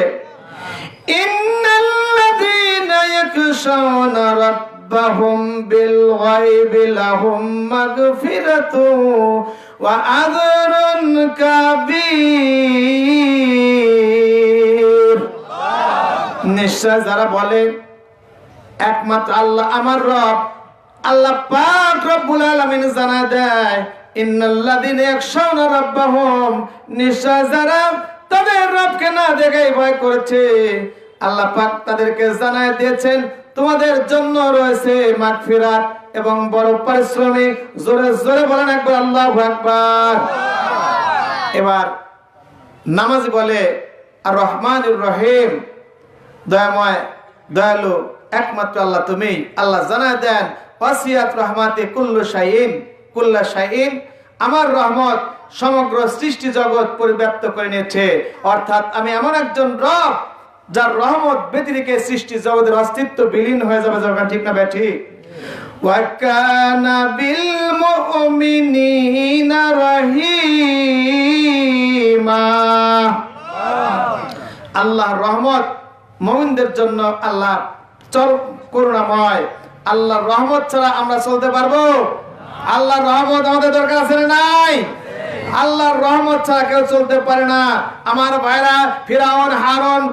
ইন্নাল্লাযীনা ইয়াখশাউনা রাব্বাহুম বিল গায়বি লাহুম মাগফিরাতুন ওয়া আজরুন কাবীর। নিশ্চয় যারা বলে একমাত্র আল্লাহ আমার রব, আল্লাহ পাক রব্বুল আলামিন জানায় দেয়, ইন্নাল্লাযীনা ইয়াখশাউনা রাব্বাহুম, নিশ্চয় যারা তাদের রবকে না দেখেই ভয় করেছে, আল্লাহ পাক তাদেরকে জানায় দিয়েছেন তোমাদের জন্য রয়েছে মাগফিরাত এবং বড় পারিশ্রমিক। জোরে জোরে বলেন একবার আল্লাহু আকবার। এবার নামাজি বলে আর রহমানুর রহিম, দয়াময় দয়ালু একমাত্র আল্লাহ তুমি। আল্লাহ জানায় দেন, ওয়াসিয়াত রহমাতে কুল্লু শাইইন কুল্লা শাইইন, আমার রহমত সমগ্র সৃষ্টি জগৎ পরিব্যাপ্ত করে নিয়েছে। অর্থাৎ আমি এমন একজন রব যার রহমত ব্যতিরেকে সৃষ্টি জগতের অস্তিত্ব বিলীন হয়ে যাবে। যখন ঠিক না ব্যাঠি? ওয়া কানা বিল মুমিনিনা রহিমা। আল্লাহর রহমত মুমিনদের জন্য আল্লাহ চরম করুণাময়। আল্লাহর রহমত ছাড়া আমরা চলতে পারবো? আল্লাহর রহমত আমাদের দরকার আছে না নাই? আল্লাহর রহমত ছাড়া কেউ চলতে পারে না। আমার ভাইরা, ফিরাউন, হারুন,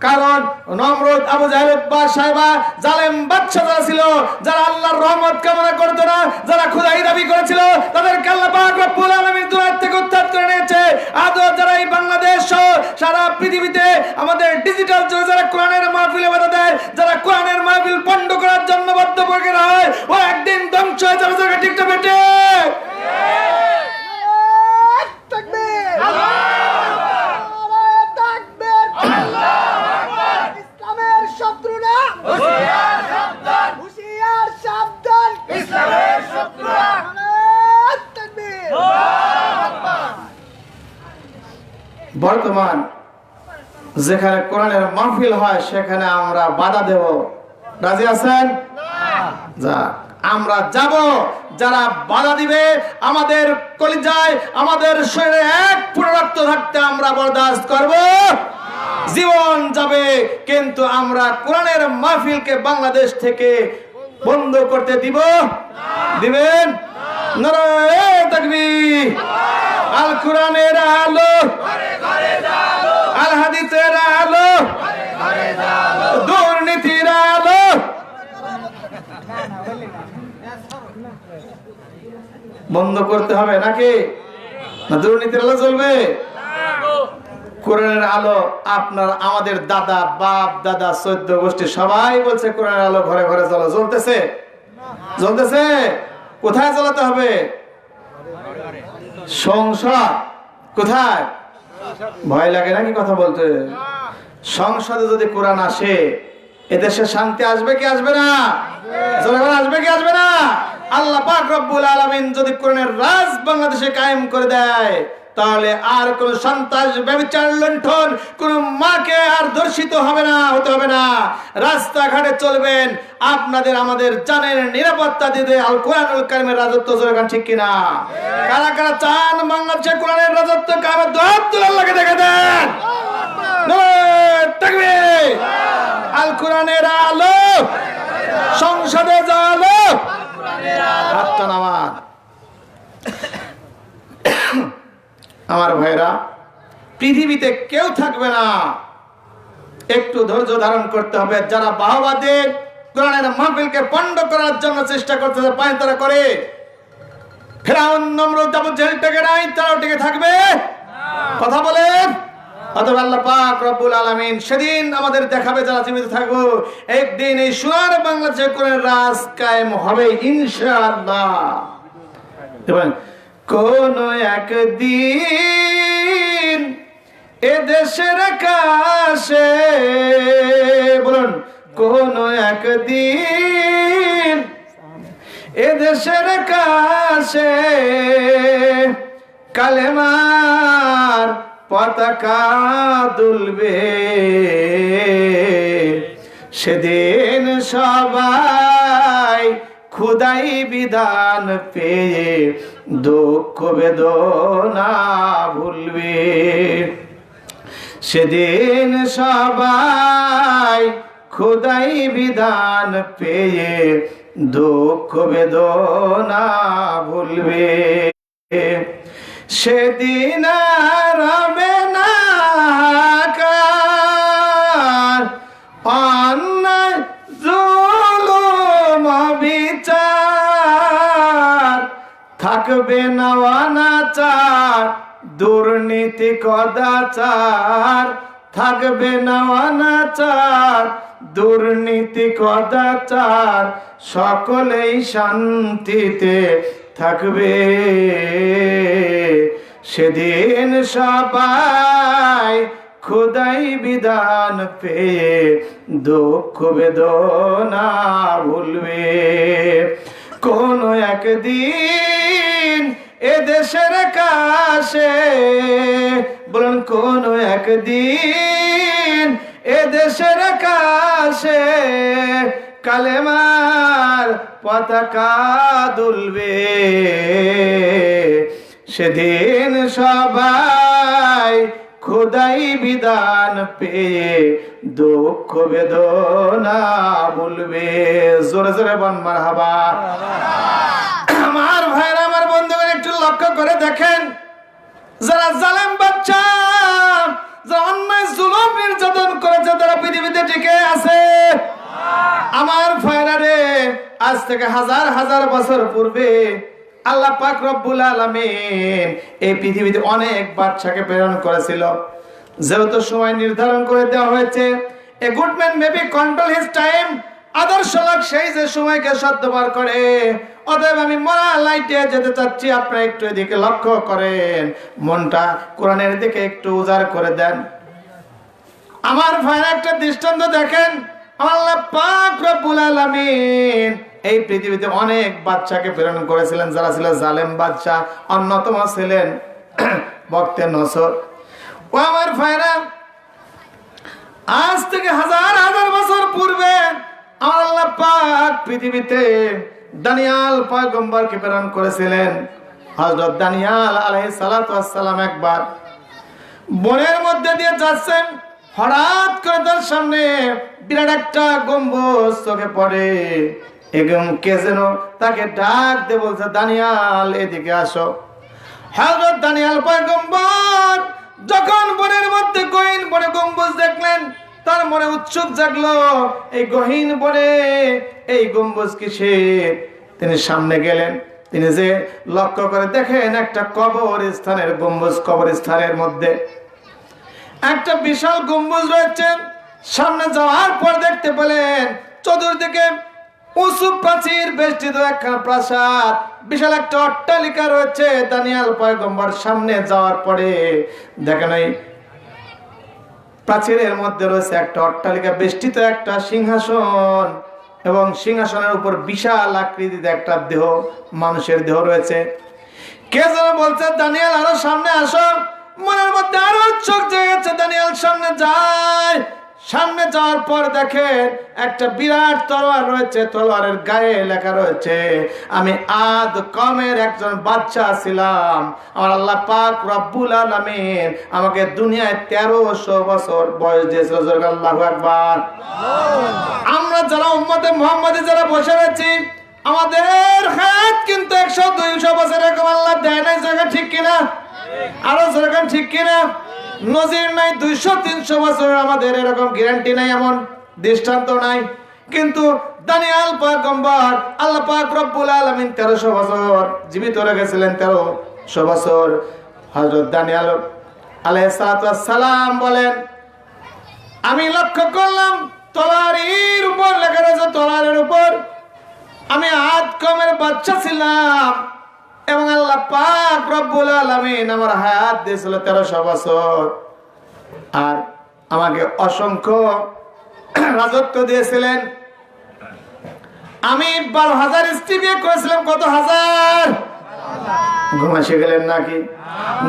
কারণ নমরুদ, আবু জাহেল, উতবা, সাইবা, জালেম বাদশা যারা ছিল, যারা আল্লাহর রহমত কামনা করত না, যারা খোদাই দাবি করেছিল, তাদেরকে আল্লাহ পাক রব্বুল আলামিন দুনিয়া থেকে উত্তর করে নিয়েছে। আজও যারা এই বাংলাদেশ সহ সারা পৃথিবীতে আমাদের ডিজিটাল যুগে যারা কোরআনের মাহফিলে বাধা দেয়, যারা কোরআনের মাহফিল বন্ধ করার জন্য বদ্ধপরিকর হয়, ও একদিন ধ্বংস হয়ে যাবে। যারা ঠিক না বেটে? বর্তমান যেখানে কোরআনের মাহফিল হয় সেখানে আমরা বাধা দেব, রাজি আছেন? যা আমরা যাব, যারা বাধা দিবে আমাদের কলিজায়, আমাদের শরীরে এক ফুট রক্ত থাকতে আমরা বরদাস্ত করব, জীবন যাবে, কিন্তু আমরা কোরআনের মাহফিলকে বাংলাদেশ থেকে বন্ধ করতে দিব? দিবেন? নারায়ে তাকবীর। আল কোরআনের আলো, আল হাদিসের আলো, দুর্নীতির আলো। বন্ধ করতে হবে নাকি? না দুর্নীতির আলো চলবে? কোরআনের আলো। আপনার আমাদের দাদা, বাপ দাদা, 14 গোষ্ঠী সবাই বলছে কোরআনের আলো ঘরে ঘরে জ্বলো। জ্বলতেছে? জ্বলতেছে? কোথায় জ্বালাতে হবে? সংসদ। কোথায়? ভয় লাগে নাকি কথা বলতে? সংসদে যদি কোরআন আসে, এদেশে শান্তি আসবে কি আসবে না? আসবে কি আসবে না? আল্লাহ পাক রব্বুল আলামিন যদি কোরআনের রাজ বাংলাদেশে কায়েম করে দেয়, তাহলে আর কোন সন্ত্রাস ব্যভিচার লুণ্ঠন কোন মাকে আর দর্শিত হবে না, হতে হবে না। রাস্তাঘাটে চলবেন, আপনাদের আমাদের জানের নিরাপত্তা দিতে আল কোরআনুল কারীমের রাজত্ব চলবে, ঠিক কিনা? কারা কারা চান বাংলাদেশে কোরআনের রাজত্ব কায়েমের দোহাত তুলে আল্লাহকে দেখে দেন। নারে তাকবীর। আল কোরআনের আলো সংসদে জ্বালো। হাতটা নামান। আমার ভাইরা, পৃথিবীতে কেউ থাকবে না, একটু ধৈর্য ধারণ করতে হবে। যারা বাহবা দেন কোরআনের মাহফিলকে পণ্ড করার জন্য চেষ্টা করতে পায়, তারা করে। ফিরআউন নমরুদ আবু জেহেল টেকে নাই, তারাও টেকে থাকবে? কথা বলেন। অতএব আল্লাহ পাক রব্বুল আলামিন সেদিন আমাদের দেখাবে, যারা জীবিত থাকবো, একদিন এই সোনার বাংলাদেশে কোরআনের রাজ কায়েম হবে ইনশাআল্লাহ। এবং কোন একদিন এ দেশের আকাশে, বলুন, কোন একদিন এ দেশের আকাশে কালেমার পতাকা দুলবে, সেদিন সবাই খুদাই বিধান পেয়ে দুঃখ বেদনা ভুলবে। সেদিন সবাই খুদাই বিধান পেয়ে দুঃখ বেদনা ভুলবে। সেদিন আর হবে না অন্যায় জুলুম বিচার, থাকবে না অনাচার দুর্নীতি কদাচার, থাকবে না অনাচার দুর্নীতি কদাচার, সকলেই শান্তিতে থাকবে। সেদিন সবাই খুদাই বিধান পেয়ে দুঃখ বেদনা ভুলবে। কোন একদিন এ দেশের আকাশে, বলুন, কোন একদিন এ দেশের আকাশে কালেমার পতাকা দুলবে। সেদিন সবাই খুদাই বিধান পেয়ে দুঃখ বেদনা ভুলবে। জোরে জোরে বল মারহাবা। আমার ভাইরা, আমার বন্ধুগণ, একটু লক্ষ্য করে দেখেন, যারা জালেম বাচ্চা, যারা অন্যায় জুলুম নির্যাতন করেছে, তারা পৃথিবীতে টিকে আছে। আমার ভাইরা রে, আজ থেকে হাজার হাজার বছর পূর্বে আল্লাহ পাক রব্বুল আলামিন এই পৃথিবীতে অনেক বাদশাকে প্রেরণ করেছিল। যেহেতু সময় নির্ধারণ করে দেওয়া হয়েছে, a good man may be control his time, আদর্শ লোক সেই যে সময়কে সদ্ব্যবহার করে। অতএব আমি মরা লাইটে যেতে চাচ্ছি, আপনারা একটু এদিকে লক্ষ্য করেন, মনটা কোরআনের দিকে একটু উজাড় করে দেন। আমার ভাইরা, একটা দৃষ্টান্ত দেখেন, আল্লাহ পাক রব্বুল আলামিন এই পৃথিবীতে অনেক বাদশাকে প্রেরণ করেছিলেন, যারা ছিল জালেম বাদশা। অন্যতম ছিলেন বক্তে নসর। ও আমার ভাইরা, আজ থেকে হাজার হাজার বছর পূর্বে আল্লাহ পাক পৃথিবীতে দানিয়াল পয়গম্বরকে প্রেরণ করেছিলেন। হযরত দানিয়াল আলাইহিস সালাতু ওয়াস সালাম একবার বনের মধ্যে দিয়ে যাচ্ছেন, হঠাৎ করে তার সামনে বিরাট একটা গম্বুজ চোখে পড়ে। এবং কে যেন তাকে ডাক দিয়ে বলছে, দানিয়াল এদিকে আসো। হযরত দানিয়াল পয়গম্বর যখন বনের মধ্যে গহীন বনে গম্বুজ দেখলেন, তার মনে উৎসুক জাগলো, এই গহীন বনে এই গম্বুজ কিসের? তিনি সামনে গেলেন। তিনি যে লক্ষ্য করে দেখেন, একটা কবরস্থানের গম্বুজ। কবরস্থানের মধ্যে একটা বিশাল গম্বুজ রয়েছে। সামনে যাওয়ার পর দেখতে পেলেন চতুর্দিকে উঁচু প্রাচীর বেষ্টিত একখানা প্রাসাদ, বিশাল একটা অট্টালিকা রয়েছে। দানিয়াল পয়গম্বর সামনে যাওয়ার পরে দেখেন, এই প্রাচীরের মধ্যে রয়েছে একটা অট্টালিকা বেষ্টিত একটা সিংহাসন, এবং সিংহাসনের উপর বিশাল আকৃতিতে একটা দেহ, মানুষের দেহ রয়েছে। কে যেন বলছে দানিয়েল আরো সামনে আসো। মনের মধ্যে আরো চোখ জেগেছে, দানিয়েল সামনে যায়। সামনে যাওয়ার পর দেখে একটা বিরাট তলোয়ার রয়েছে, তলোয়ারের গায়ে লেখা রয়েছে আমি আদ কমের একজন বাচ্চা ছিলাম, আমার আল্লাহ পাক রব্বুল আলামিন আমাকে দুনিয়ায় 1300 বছর বয়স দিয়েছিল। আল্লাহু আকবার। আমরা যারা উম্মতে মুহাম্মাদি যারা বসে আছি, আমাদের হায়াত কিন্তু 100-200 বছর এরকম আল্লাহ দেয় নাই। জায়গা ঠিক কিনা? আরো জায়গা ঠিক কিনা? নজির নাই 200-300 বছরের, আমাদের এরকম গ্যারান্টি নাই, এমন দৃষ্টান্ত নাই। কিন্তু দানিয়েল পয়গম্বর আল্লাহ পাক রব্বুল আলামিন 1300 বছর জীবিত রেখেছিলেন। 1300 বছর হযরত দানিয়েল আলাইহিস সালাম বলেন, আমি লক্ষ্য করলাম তলোয়ারের উপর লেখা রয়েছে, তলোয়ারের উপর আমি আদ কমের বাচ্চা ছিলাম এবং আল্লাহ পাক রব্বুল আলামিন আমার হায়াত দিয়েছিল 1300 বছর, আর আমাকে অসংখ্য রাজত্ব দিয়েছিলেন। আমি 12,000 স্ত্রী বিয়ে করেছিলাম। কত হাজার? ঘুমাসে গেলেন নাকি?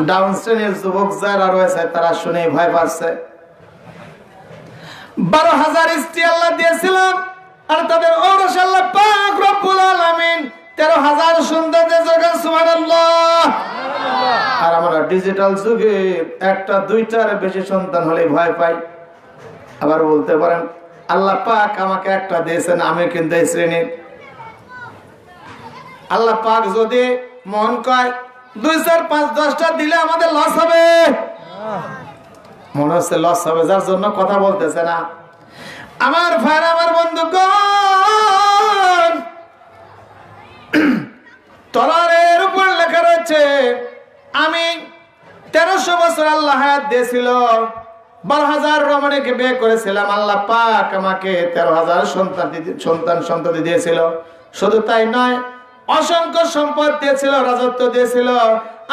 ডাউন শ্রেণীর যুবক যারা রয়েছে তারা শুনে ভয় পাচ্ছে। 12,000 স্ত্রী আল্লাহ দিয়েছিলাম, আর তাদের ঔরস আল্লাহ পাক রব্বুল আলামিন 13,000 সুন্দর দিয়েছেন। সুবহানাল্লাহ। আর আমরা ডিজিটাল যুগে একটা দুইটার বেশি সন্তান হলে ভয় পাই। আবার বলতে পারেন আল্লাহ পাক আমাকে একটা দিয়েছেন, আমি কিন্তু এই শ্রেণীর। আল্লাহ পাক যদি মন কয় 2, 4, 5, 10টা দিলে আমাদের লস হবে, মনে হচ্ছে লস হবে, যার জন্য কথা বলতেছে না। আমার ভাই, আমার বন্ধুগণ, তলোয়ারের উপর লেখা রয়েছে আমি 1300 বছর আল্লাহ হায়াত দিয়েছিল, 12,000 রমণীকে বিয়ে করেছিলাম, আল্লাহ পাক আমাকে 13,000 সন্তান দিয়েছিল। শুধু তাই নয়, অসংখ্য সম্পদ দিয়েছিল, রাজত্ব দিয়েছিল,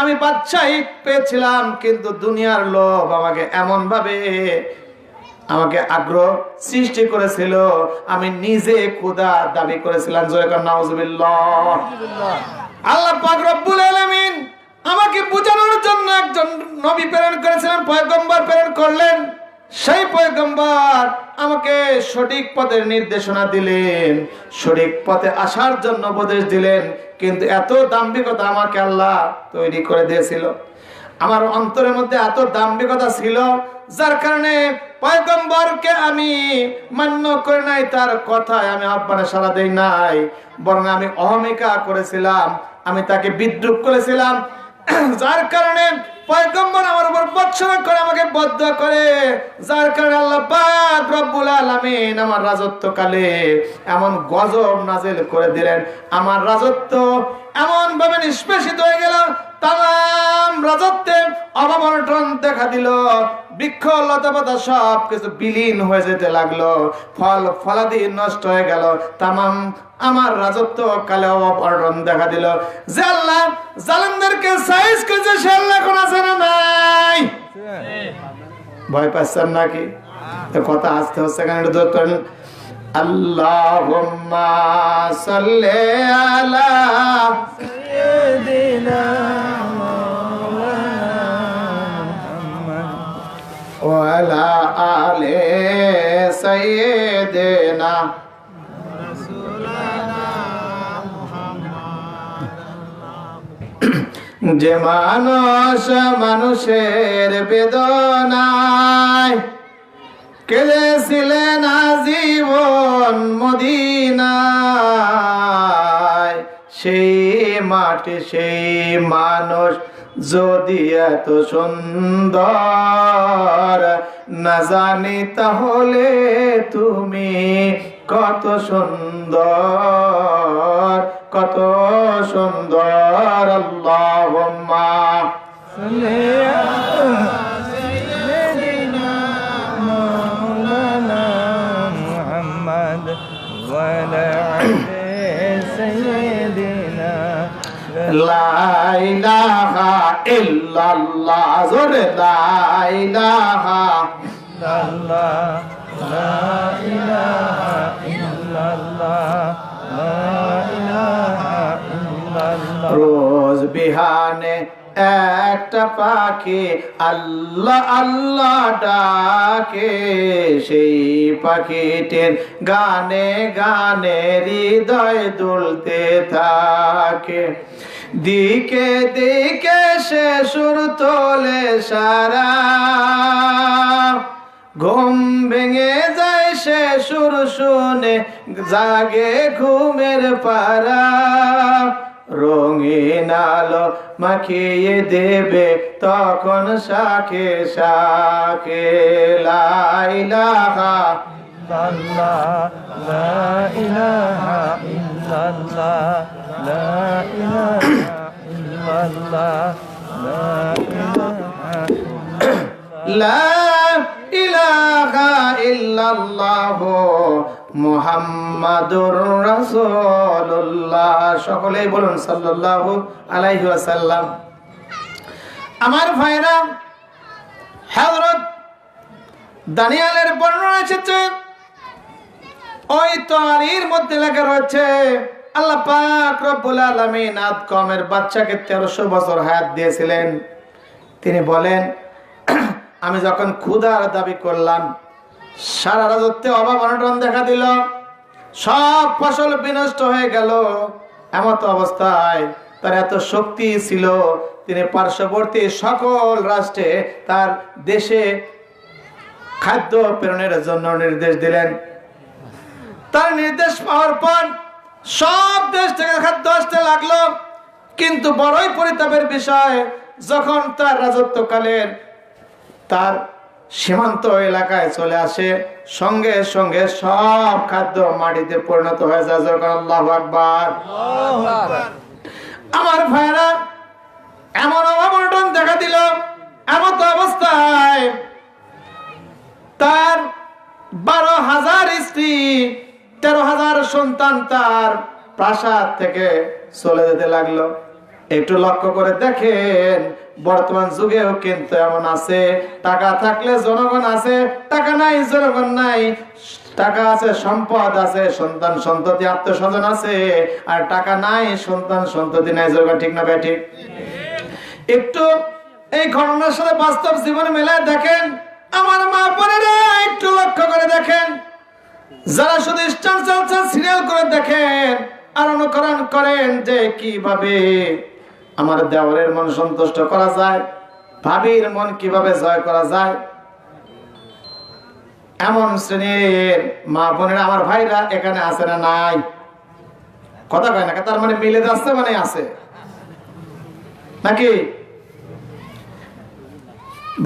আমি বাদশাহী পেয়েছিলাম। কিন্তু দুনিয়ার লোভ আমাকে এমন ভাবে আমাকে আগ্রহ সৃষ্টি করেছিল, আমি নিজে খোদা দাবি করেছিলাম। জোরে কর নাউজুবিল্লাহ। আল্লাহ পাক রব্বুল আলামিন আমাকে বোঝানোর জন্য একজন নবী প্রেরণ করেছিলেন, পয়গম্বর প্রেরণ করলেন। সেই পয়গম্বর আমাকে সঠিক পথের নির্দেশনা দিলেন, সঠিক পথে আসার জন্য উপদেশ দিলেন। কিন্তু এত দাম্ভিকতা আমাকে আল্লাহ তৈরি করে দিয়েছিল, আমার অন্তরের মধ্যে এত দাম্ভিকতা ছিল, যার কারণে পয়গম্বরকে আমি মান্য করে নাই, তার কথায় আমি আহ্বানে সাড়া দেই নাই, বরং আমি অহমিকা করেছিলাম, আমি তাকে বিদ্রুপ করেছিলাম। যার কারণে পয়গম্বর আমার উপর বৎসনা করে, আমাকে বদদুয়া করে, যার কারণে আল্লাহ পাক রব্বুল আলামিন আমার রাজত্বকালে এমন গজব নাজিল করে দিলেন। আমার রাজত্ব এমন ভাবে নিষ্পেষিত হয়ে গেল, তাম রাজত্বে অভাব-অনটন দেখা দিল, বৃক্ষ লতাপাতা সব কিছু বিলীন হয়ে যেতে লাগলো, ফল ফলাদি নষ্ট হয়ে গেল, তামাম আমার রাজত্ব কালে অভাব-অনটন দেখা দিল। যে আল্লাহ জালেমদেরকে সাইজ করেছে, সে আল্লাহ এখন আছে না নাই? ভয় পাচ্ছেন নাকি? কথা আসতে হচ্ছে কেন? একটু দোয়া করেন। আল্লাহুম্মা সাল্লি আলা সাইয়্যিদিনা ওয়া আলা আলি সাইয়্যিদিনা যে মানুষ মানুষের বেদনায় কেঁদেছিলেন আজীবন মদিনায়, সেই মাটি সেই মানুষ যদি এত সুন্দর না জানি তাহলে তুমি কত সুন্দর, কত সুন্দর। আল্লাহুম্মা সাল্লি আলা সাইয়্যিদিনা মাওলানা মুহাম্মদ ওয়া আলা আলি সাইয়্যিদিনা লা ইলাহা ইল্লাল্লাহ। জোরে লা ইলাহা ইল্লাল্লাহ, লা ইলাহা ইল্লাল্লাহ, লা ইলাহা ইল্লাল্লাহ। রোজ বিহানে একটা পাখি আল্লাহ আল্লাহ ডাকে, সেই পাখিটির গানে গানে হৃদয় দুলতে থাকে। দিকে দিকে সে সুর তোলে সারা, ঘুম ভেঙে যায় সে সুর শুনে, জাগে ঘুমের পারা। রঙিন আলো মাখিয়ে দেবে তখন শাখে শাখে। লা ইলাহা ইল্লাল্লাহ, লা ইলাহা ইল্লাল্লাহ, লা ইলাহা ইল্লাল্লাহ, লা ইলাহা লা ইলাহা ইল্লাল্লাহ মুহাম্মাদুর রাসূলুল্লাহ। সকলেই বলুন সাল্লাল্লাহু আলাইহি ওয়াসাল্লাম। আমার ভাইরা, হযরত দানিয়েলের বর্ণনা এসেছে, ওই তওরাতের মধ্যে লেখা রয়েছে আল্লাহ পাক রব্বুল আলামিন আদ কওমের বাচ্চাকে 1300 বছর হায়াত দিয়েছিলেন। তিনি বলেন, আমি যখন ক্ষুধার দাবি করলাম, সারা রাজত্বে অভাব অনটন দেখা দিল, সব ফসল বিনষ্ট হয়ে গেল। এমত অবস্থায় তার এত শক্তি ছিল, তিনি পার্শ্ববর্তী সকল রাষ্ট্রে তার দেশে খাদ্য প্রেরণের জন্য নির্দেশ দিলেন। তার নির্দেশ পাওয়ার পর সব দেশ থেকে খাদ্য আসতে লাগলো। কিন্তু বড়ই পরিতাপের বিষয়, যখন তার রাজত্বকালের তার সীমান্ত এলাকায় চলে আসে, সঙ্গে সঙ্গে সব খাদ্য মাটিতে পরিণত হয়ে যায়। যখন আল্লাহু আকবার। আমার ভাইরা, এমন অবনটন দেখা দিল, এমন অবস্থায় তার 12,000 স্ত্রী, 13,000 সন্তান তার প্রাসাদ থেকে চলে যেতে লাগলো। একটু লক্ষ্য করে দেখেন, বর্তমান যুগেও কিন্তু এমন আছে, টাকা থাকলে জনগণ আছে, টাকা নাই জনগণ নাই। টাকা আছে, সম্পদ আছে, সন্তান সন্ততি আত্মীয় স্বজন আছে, আর টাকা নাই, সন্তান সন্ততি নাই। জনগণ ঠিক না ঠিক? একটু এই ঘটনার সাথে বাস্তব জীবনে মেলায় দেখেন। আমার মা বোনেরা একটু লক্ষ্য করে দেখেন, যারা শুধু স্টার জলসা সিরিয়াল করে দেখেন আর অনুকরণ করেন যে কিভাবে আমার দেওরের মন সন্তুষ্ট করা যায়, ভাবির মন কিভাবে জয় করা যায়, এমন শ্রেণীর মা বোনেরা আমার ভাইরা এখানে আছে না নাই? কথা কয় না, তার মানে মিলে যাচ্ছে, মানে আছে নাকি?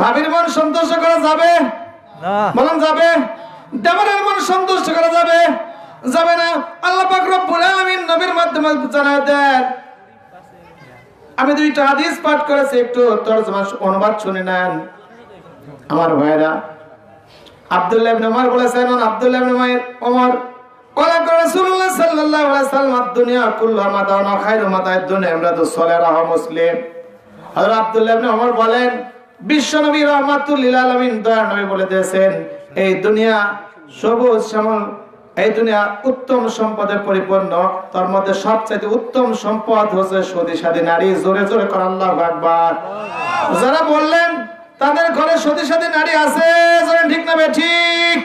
ভাবির মন সন্তুষ্ট করা যাবে? বলেন যাবে? দেওরের মন সন্তুষ্ট করা যাবে? যাবে না। আল্লাহ পাক রব্বুল আলামিন নবীর মাধ্যমে জানায় দেন। আমি 2টা হাদিস পাঠ করেছি, একটু তরজমা অনুবাদ শুনে নেন আমার ভাইরা। আব্দুল্লাহ ইবনে ওমর বলেছেন, আব্দুল্লাহ ইবনে ওমর قال رسول الله صلى الله عليه وسلم الدنيا كلها متاع وخير متاع الدنيا امرأة الصالحة রাহু মুসলিম। হযরত আব্দুল্লাহ ইবনে ওমর বলেন, বিশ্বনবী রাহমাতুল লিল আলামিন দয়ার নবী বলে দিয়েছেন, এই দুনিয়া সবুজ শ্যামল, এই দুনিয়া উত্তম সম্পদে পরিপূর্ণ, তার মধ্যে সবচেয়ে উত্তম সম্পদ হচ্ছে সতী নারী। জোরে জোরে কর আল্লাহু আকবার। যারা বললেন তাদের ঘরে সতী নারী আছে, জোরে ঠিক না ঠিক?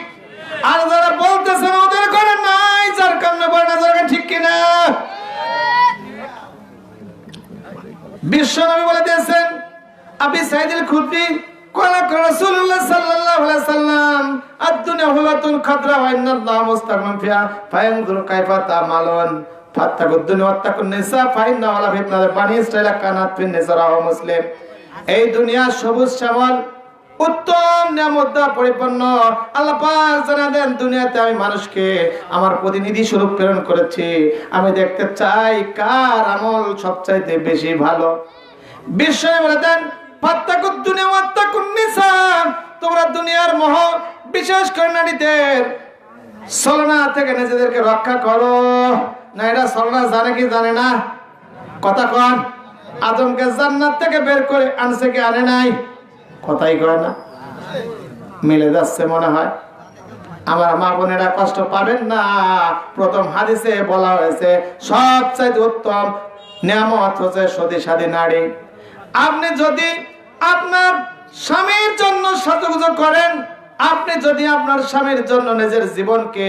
আর যারা বলতেছেন ওদের ঘরে নাই, যার কারণে বলে না, যারা ঠিক কিনা? বিশ্বনবী বলে দিয়েছেন, আবি সাঈদ আল-খুদরি قال رسول الله صلى الله عليه وسلم الدنيا حلوة خضراء وإن الله مستغنٍ فيها فينظر كيف تعملون فاتقوا الدنيا واتقوا النساء فإن أولى فتنة بني إسرائيل كانت في النساء রাহু মুসলিম। এই দুনিয়া সবুজ শ্যামল উত্তম নিয়ামত দ্বারা পরিপূর্ণ। আল্লাহ পাক জানান দেন, দুনিয়াতে আমি মানুষকে আমার প্রতিনিধি স্বরূপ প্রেরণ করেছি, আমি দেখতে চাই কার আমল সবচাইতে বেশি ভালো। বিশ্বনবী বলে দেন, ফাত্তাকুদ দুনিয়া ওয়াত্তাকুন নিসা, তোমরা দুনিয়ার মোহ, বিশেষ করে নারীদের ছলনা থেকে নিজেদেরকে রক্ষা করো। না এটা ছলনা জানে কি জানে না? কথা কন। আদমকে জান্নাত থেকে বের করে আনছে কি আনে নাই? কথাই কয় না। মিলে যাচ্ছে মনে হয়। আমার মা বোনেরা কষ্ট পাবেন না। প্রথম হাদিসে বলা হয়েছে সবচেয়ে উত্তম নিয়ামত হচ্ছে সতী সাধী নারী। আপনি যদি আপনার স্বামীর জন্য সাজুগুজু করেন, আপনি যদি আপনার স্বামীর জন্য নিজের জীবনকে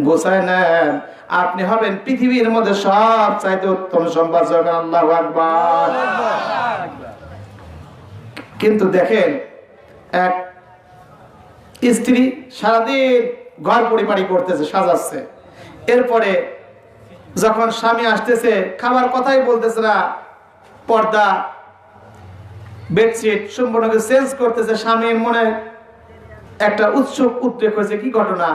গোছায় নেন, আপনি হবেন পৃথিবীর মধ্যে সবচাইতে উত্তম সম্পাদক। আল্লাহু আকবার। কিন্তু দেখেন, এক স্ত্রী সারাদিন ঘর পরিপাটি করতেছে, সাজাচ্ছে, এরপরে যখন স্বামী আসতেছে খাবার কথাই বলতেছে না, পর্দা বেডশিট সম্পূর্ণ চেঞ্জ করতেছে। স্বামীর মনে একটা উৎসুক উদ্বেগ হয়েছে, কি ঘটনা,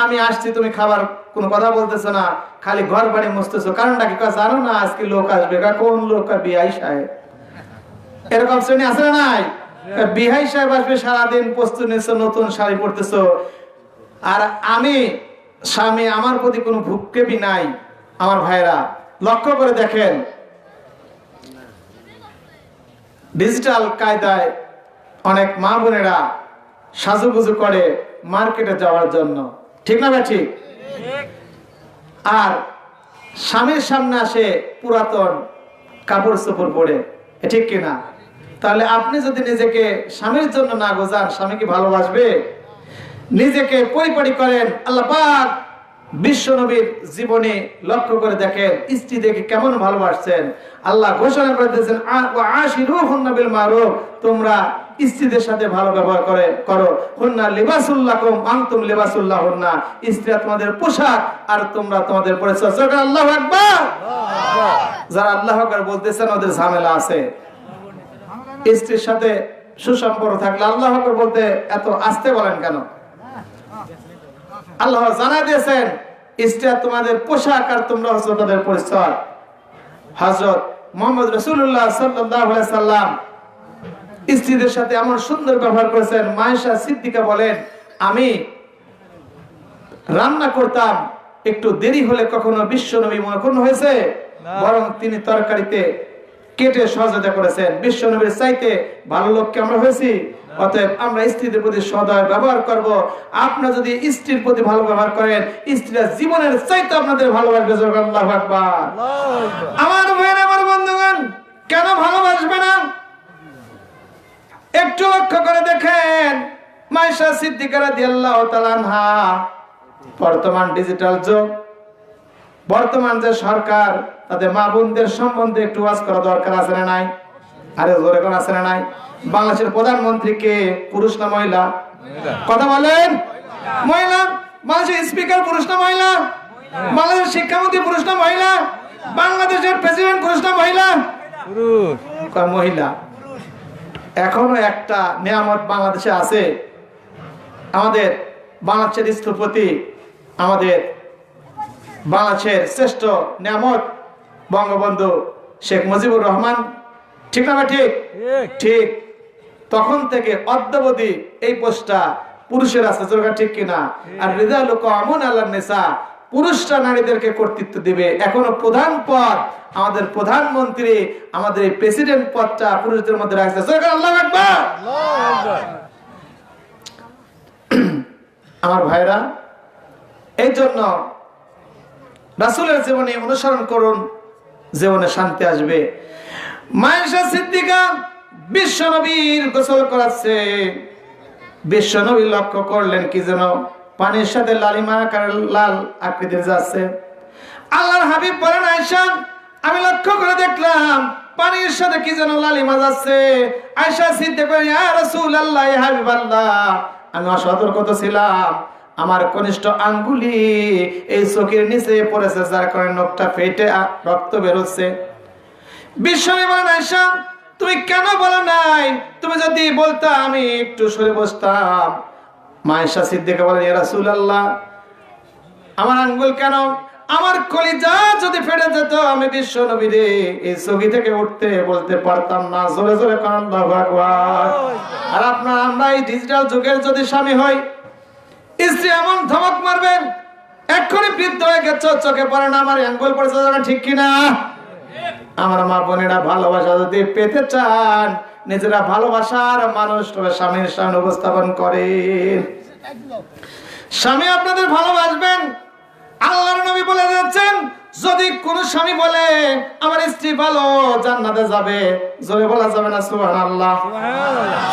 আমি আসছি তুমি খাবার কোনো কথা বলতেছো না, খালি ঘর বাড়ি মুছতেছো, কারণটা কি? জানো না আজকে লোক আসবে। কোন লোক? বিআই সাহেব। এরকম শ্রেণী আছে না নাই? বিআই সাহেব আসবে, সারাদিন প্রস্তুত নিচ্ছো, নতুন শাড়ি পরতেছো, আর আমি স্বামী, আমার প্রতি কোনো ভূক্ষেপই নাই। আমার ভাইরা লক্ষ্য করে দেখেন, ডিজিটাল কায়দায় অনেক মা বোনেরা সাজুগুজু করে মার্কেটে যাওয়ার জন্য, ঠিক না ভাই? ঠিক। আর স্বামীর সামনে আসে পুরাতন কাপড় চোপড় পরে, ঠিক কিনা? তাহলে আপনি যদি নিজেকে স্বামীর জন্য না গোজান, স্বামী কি ভালোবাসবে? নিজেকে পরিপাটি করেন। আল্লাহ পাক বিশ্ব নবীর জীবনে লক্ষ্য করে দেখেন, স্ত্রী দেখে কেমন ভালোবাসছেন। আল্লাহ ঘোষণা করে দিয়েছেন, আশিরুহুন্না বিল মারুফ, তোমরা স্ত্রীদের সাথে ভালো ব্যবহার করো। হুন্না লিবাসুল লাকুম আনতুম লিবাসুল লাহুন্না, স্ত্রীরা তোমাদের পোশাক আর তোমরা তোমাদের পরিচয়। আল্লাহু আকবার। যারা আল্লাহু আকবার বলতেছেন ওদের ঝামেলা আছে। স্ত্রীর সাথে সুসম্পর্ক থাকলে আল্লাহু আকবার বলতে এত আস্তে বলেন কেন? আল্লাহ জানাই দিয়েছেন, স্ত্রীরা তোমাদের পোশাক আর তোমরা হচ্ছে তাদের পরিচয়। হযরত মুহাম্মদ রাসূলুল্লাহ সাল্লাল্লাহু আলাইহি সাল্লাম স্ত্রীদের সাথে এমন সুন্দর ব্যবহার করেছেন। মায়েশা সিদ্দিকা বলেন, আমি রান্না করতাম, একটু দেরি হলে কখনো বিশ্ব নবী মনে হয়েছে, বরং তিনি তরকারিতে কেটে সহযোগিতা করেছেন। বিশ্ব নবীর চাইতে ভালো লোককে আমরা হয়েছি। অতএব আমরা স্ত্রীদের প্রতি সদয় ব্যবহার করব। আপনারা যদি স্ত্রীর প্রতি ভালো ব্যবহার করেন, স্ত্রীরা জীবনের চাইতে আপনাদের ভালোবাসবে। আল্লাহু আকবার। আমার ভাইরা, আমার বন্ধুগণ, কেন ভালোবাসবে না? একটু লক্ষ্য করে দেখেন, মায়েশা সিদ্দিকা রাদিয়াল্লাহু তাআলা আনহা, বর্তমান ডিজিটাল যুগ, বর্তমান যে সরকার, তাদের মা বোনদের সম্বন্ধে একটু ওয়াজ করা দরকার আছে না নাই? আরে জোরে কোন আছে না নাই? বাংলাদেশের প্রধানমন্ত্রী কে, পুরুষ না মহিলা? কথা বলেন। মহিলা। বাংলাদেশের স্পিকার পুরুষ না মহিলা? বাংলাদেশের শিক্ষামন্ত্রী পুরুষ না মহিলা? বাংলাদেশের প্রেসিডেন্ট পুরুষ না মহিলা? মহিলা। এখনো একটা নিয়ামত বাংলাদেশে আছে, আমাদের বাংলাদেশের স্থপতি, আমাদের বাংলাদেশের শ্রেষ্ঠ নিয়ামত বঙ্গবন্ধু শেখ মুজিবুর রহমান, ঠিক না? ঠিক ঠিক। তখন থেকে অদ্যাবধি এই পোস্টটা পুরুষের আছে, ঠিক কিনা? আর রিজালু কাওয়ামুন আলান নিসা, পুরুষরা নারীদেরকে কর্তৃত্ব দিবে। এখনো প্রধান পদ, আমাদের প্রধানমন্ত্রী, আমাদের এই প্রেসিডেন্ট পদটা পুরুষদের মধ্যে রাখছে। আল্লাহু আকবার। আমার ভাইরা, এই জন্য রাসূলের জীবনী অনুসরণ করুন, জীবনে শান্তি আসবে। মায়েশা সিদ্দিকা বিশ্ব নবীর গোসল করাচ্ছে। বিশ্ব নবী লক্ষ্য করলেন কি যেন পানির সাথে লালিমা আকার লাল আকৃতির যাচ্ছে। আল্লাহর হাবিব বলেন, আয়েশা, আমি লক্ষ্য করে দেখলাম পানির সাথে কি যেন লালিমা যাচ্ছে। আয়েশা সিদ্দিকা বলেন, ইয়া রাসূলুল্লাহ, ইয়া হাবিবাল্লাহ, আমি অসতর্ক ছিলাম, আমার কনিষ্ঠ আঙ্গুলি এই চোখের নিচে পড়েছে, যার কারণে নখটা ফেটে রক্ত বের হচ্ছে। বিশ্বনবী বলেন, আয়েশা, তুমি কেন বলো নাই? তুমি যদি বলতা আমি একটু সরে বসতাম। মায়েশা সিদ্দিকা বলেন, ইয়া রাসূলুল্লাহ, আমার আঙ্গুল কেন, আমার কলিজা যদি ফেটে যেত, আমি বিশ্ব নবীরে এই চোখি থেকে উঠতে বলতে পারতাম না। জোরে জোরে কান আল্লাহু আকবার। আর আমরা এই ডিজিটাল যুগের যদি স্বামী হই, স্ত্রী এমন ধমক মারবেন, এক্ষুনি বৃদ্ধ হয়ে গেছ, চোখে পড়ে না, আমার আঙ্গুল পড়েছে, ঠিক কিনা? আমার মা বোনেরা, ভালোবাসা যদি পেতে চান, নিজেরা ভালোবাসার মানুষ স্বামীর সামনে উপস্থাপন করে। স্বামী আপনাদের ভালোবাসবেন, আল্লাহর নবী বলে যাচ্ছেন, যদি কোন স্বামী বলে আমার স্ত্রী ভালো, জান্নাতে যাবে, জোরে বলা যাবে না সুবহানাল্লাহ?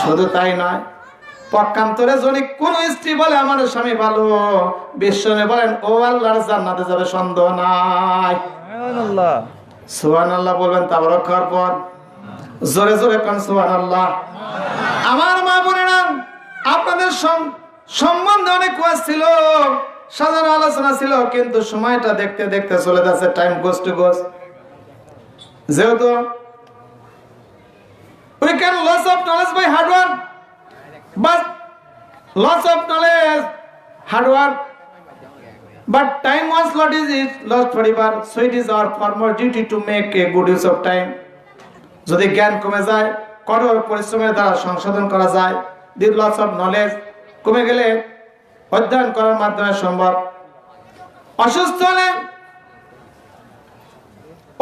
শুধু তাই নয়, পক্ষান্তরে যদি কোন স্ত্রী বলে আমার স্বামী ভালো, বিশ্বনে বলেন ও আল্লাহর জান্নাতে যাবে, সন্দেহ নাই। সুবহানাল্লাহ। সুবহানাল্লাহ বলবেন তাবারক করার পর জোরে জোরে কোন সুবহানাল্লাহ। আমার মা বোনেরা, আপনাদের সম্বন্ধে অনেক ওয়াজ ছিল, সাধারণ আলোচনা ছিল, কিন্তু সময়টা দেখতে দেখতে চলে যাচ্ছে, টাইম গোস টু গোস। যেহেতু we can loss of knowledge by hard work, but loss of knowledge hard work, but time once lost is lost forever, so it is our former duty to make a good use of time. যদি জ্ঞান কমে যায়, কঠোর পরিশ্রমের দ্বারা সংশোধন করা যায়। দি লস অফ নলেজ কমে গেলে অধ্যয়ন করার মাধ্যমে সম্ভব। অসুস্থ হলে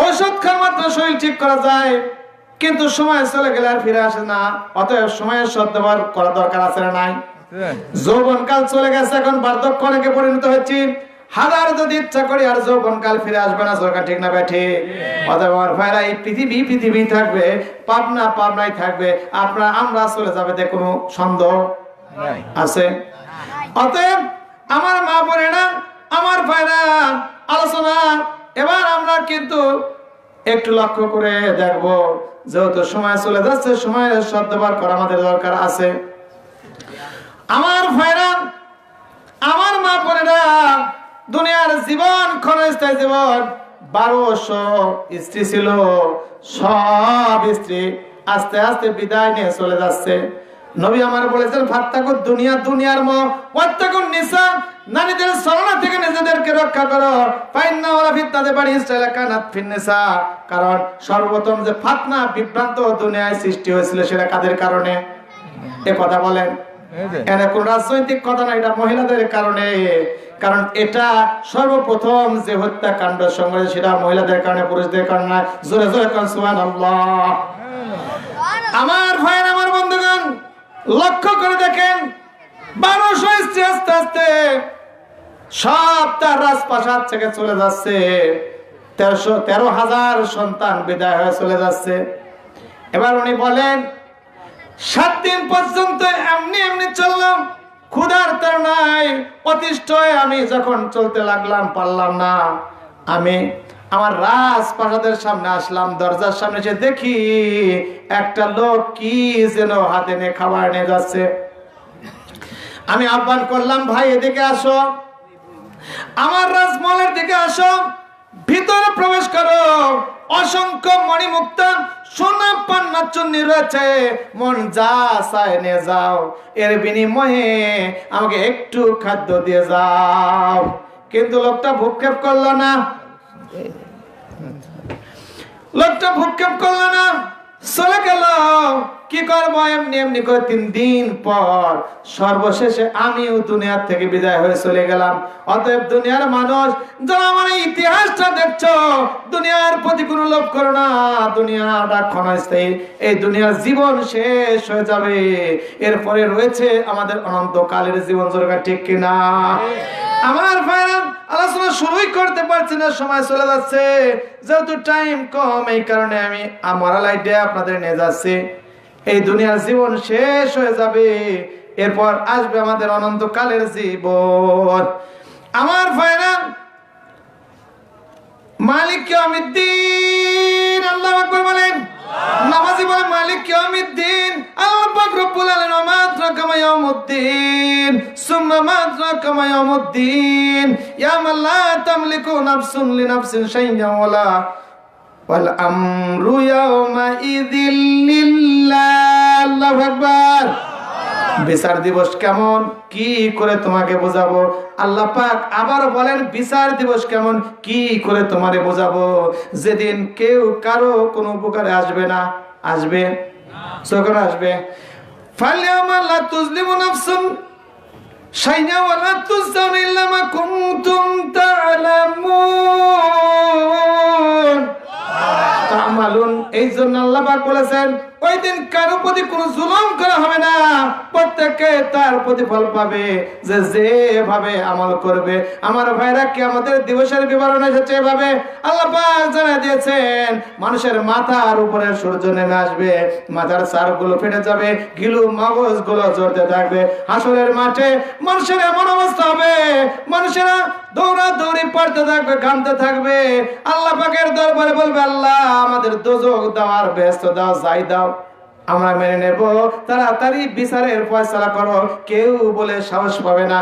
ঔষধ খাওয়ার মাধ্যমে শরীর ঠিক করা যায়, কিন্তু সময় চলে গেলে আর ফিরে আসে না। অতএব সময়ের সদ্ব্যবহার করা দরকার আছে না নাই? যৌবনকাল চলে গেছে, এখন বার্ধক্য অনেকে পরিণত হচ্ছে। হাজার যদি ইচ্ছা করি আর যৌবনকাল ফিরে আসবে না, সরকার ঠিক না ব্যাঠে? অতএব আমার ভাইরা, এই পৃথিবী থাকবে, পাবনাই থাকবে, আমরা চলে যাবে, তে কোনো সন্দেহ আছে? অতএব আমার মা বোনেরা, আমার ভাইরা, আলোচনা এবার আমরা কিন্তু একটু লক্ষ্য করে দেখবো, যেহেতু সময় চলে যাচ্ছে, সময়ের সদ্ব্যবহার করা আমাদের দরকার আছে। আমার ভাইরা, আমার মা বোনেরা, দুনিয়ার জীবন ক্ষণস্থায়ী জীবন। 1200 স্ত্রী ছিল, সব স্ত্রী আস্তে আস্তে বিদায় নিয়ে চলে যাচ্ছে। নবী আমার বলেছেন, ফাত্তাকুদ দুনিয়া, দুনিয়ার মোহ, ওয়াত্তাকুন নিসা, নারীদের ছলনা থেকে নিজেদেরকে রক্ষা করো। ফাইন্না ওয়ালা ফিতনাতে বানি ইসরাঈল কানাত ফিন নিসা, কারণ সর্বপ্রথম যে ফাতনা বিভ্রান্ত দুনিয়ায় সৃষ্টি হয়েছিল, সেটা কাদের কারণে? এ কথা বলেন। এনে কোন রাজনৈতিক কথা না, এটা মহিলাদের কারণে। কারণ এটা সর্বপ্রথম যে হত্যাকাণ্ড সংঘটিত, সেটা মহিলাদের কারণে, পুরুষদের কারণে না। জোরে জোরে কোন সুবহানাল্লাহ। আমার ভাইয়ের, আমার বন্ধুগণ, লক্ষ্য করে দেখেন, 1200 স্ত্রী আস্তে আস্তে সব তার রাজপ্রাসাদ থেকে চলে যাচ্ছে। 13,000 সন্তান বিদায় হয়ে চলে যাচ্ছে। এবার উনি বলেন, 7 দিন পর্যন্ত এমনি এমনি চললাম, ক্ষুধার তাড়নায় অতিষ্ঠ হয়ে আমি যখন চলতে লাগলাম, পারলাম না। আমি আমার রাজপ্রাসাদের সামনে আসলাম, দরজার সামনে এসে দেখি একটা লোক কি যেন হাতে নিয়ে খাবার নিয়ে যাচ্ছে। আমি আহ্বান করলাম, ভাই এদিকে আসো, আমার রাজমহলের দিকে আসো, ভিতরে প্রবেশ করো। অসংখ্য মণিমুক্তা সোনা পান্না চুন্নি রয়েছে, মন যা চায় নিয়ে যাও, এর বিনিময়ে আমাকে একটু খাদ্য দিয়ে যাও। কিন্তু লোকটা ভূক্ষেপ করলো না, চলে গেল। কি করবো, এমনি এমনি করে 3 দিন পর সর্বশেষে আমিও দুনিয়ার থেকে বিদায় হয়ে চলে গেলাম। অতএব দুনিয়ার মানুষ যারা আমার ইতিহাসটা দেখছো, দুনিয়ার প্রতি কোনো লোভ করো না। দুনিয়াটা ক্ষণস্থায়ী, এই দুনিয়ার জীবন শেষ হয়ে যাবে, এরপরে রয়েছে আমাদের অনন্তকালের জীবন। জোরকার ঠিক কিনা? আমার ভাইরা, আলোচনা শুরুই করতে পারছি না, সময় চলে যাচ্ছে। যেহেতু টাইম কম, এই কারণে আমি আমার আইডিয়া আপনাদের নিয়ে যাচ্ছি। এই দুনিয়ার জীবন শেষ হয়ে যাবে, এরপর আসবে আমাদের অনন্তকালের জীবন। আমার ভাইরা, মালিক ইয়াউমিদ্দিন, আল্লাহু আকবার বলেন। নামাজি বলে মালিক ইয়াউমিদ্দিন। আল্লাহ পাক রব্বুল আলামিন, ওয়া মা আদরাকা মা ইয়াউমুদ্দিন, সুম্মা মা আদরাকা মা ইয়াউমুদ্দিন, ইয়া মান লা তামলিকু নাফসুন লিনাফসিন শাইআন ওয়াল আমরু ইয়াওমা ইযিল লিল্লাহ। আল্লাহু আকবার। বিচার দিবস কেমন, কি করে তোমাকে বোঝাবো? আল্লাহ পাক আবার বলেন, বিচার দিবস কেমন, কি করে তোমারে বোঝাবো? যেদিন কেউ কারো কোনো উপকারে আসবে না। আসবে? যখন আসবে, ফালিয়ামা লা তুজলিমু নাফসুন শাইআন ওয়া লা তুজজাউনা ইল্লা মা কুনতুম তা'লামুন। তা'মালুন, এই জন্য আল্লাহ পাক বলেছেন, ওই দিন কারো প্রতি কোনো জুলুম করা হবে না, প্রত্যেককে তার প্রতিফল পাবে যে যেভাবে আমল করবে। আমার ভাইরা, কিয়ামতের দিবসের বিবরণ এসেছে এভাবে, আল্লাহ পাক জানিয়ে দিয়েছেন মানুষের মাথার উপরে সূর্য নেমে আসবে, মাথার ছাড়গুলো ফেটে যাবে, গিলু মগজগুলো জ্বলতে থাকবে। হাসরের মাঠে মানুষের এমন অবস্থা হবে, মানুষেরা দৌড়াদৌড়ি পড়তে থাকবে, ঘামতে থাকবে। আল্লাহ পাকের দরবারে বলবে, আল্লাহ আমাদের দোজখ দাও আর বেহেশত দাও, যাই দাও আমরা মেনে নেব, তাড়াতাড়ি বিচারের ফয়সালা করো। কেউ বলে সাহস পাবে না।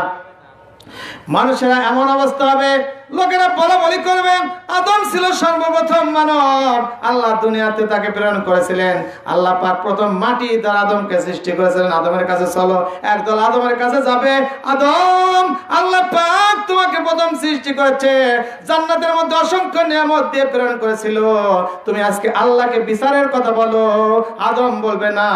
মানুষেরা এমন অবস্থা হবে, লোকেরা বলাবলি করবে আদম ছিল সর্বপ্রথম মানব, আল্লাহ দুনিয়াতে তাকে প্রেরণ করেছিলেন। আল্লাহ পাক প্রথম মাটি দ্বারা আদমকে সৃষ্টি করেছিলেন, আদমের কাছে চলো। একদল আদমের কাছে যাবে, আদম আল্লাহ পাক তোমাকে প্রথম সৃষ্টি করেছে, জান্নাতের মধ্যে অসংখ্য নিয়ামত দিয়ে প্রেরণ করেছিল, তুমি আজকে আল্লাহকে বিচারের কথা বলো। আদম বলবে, না,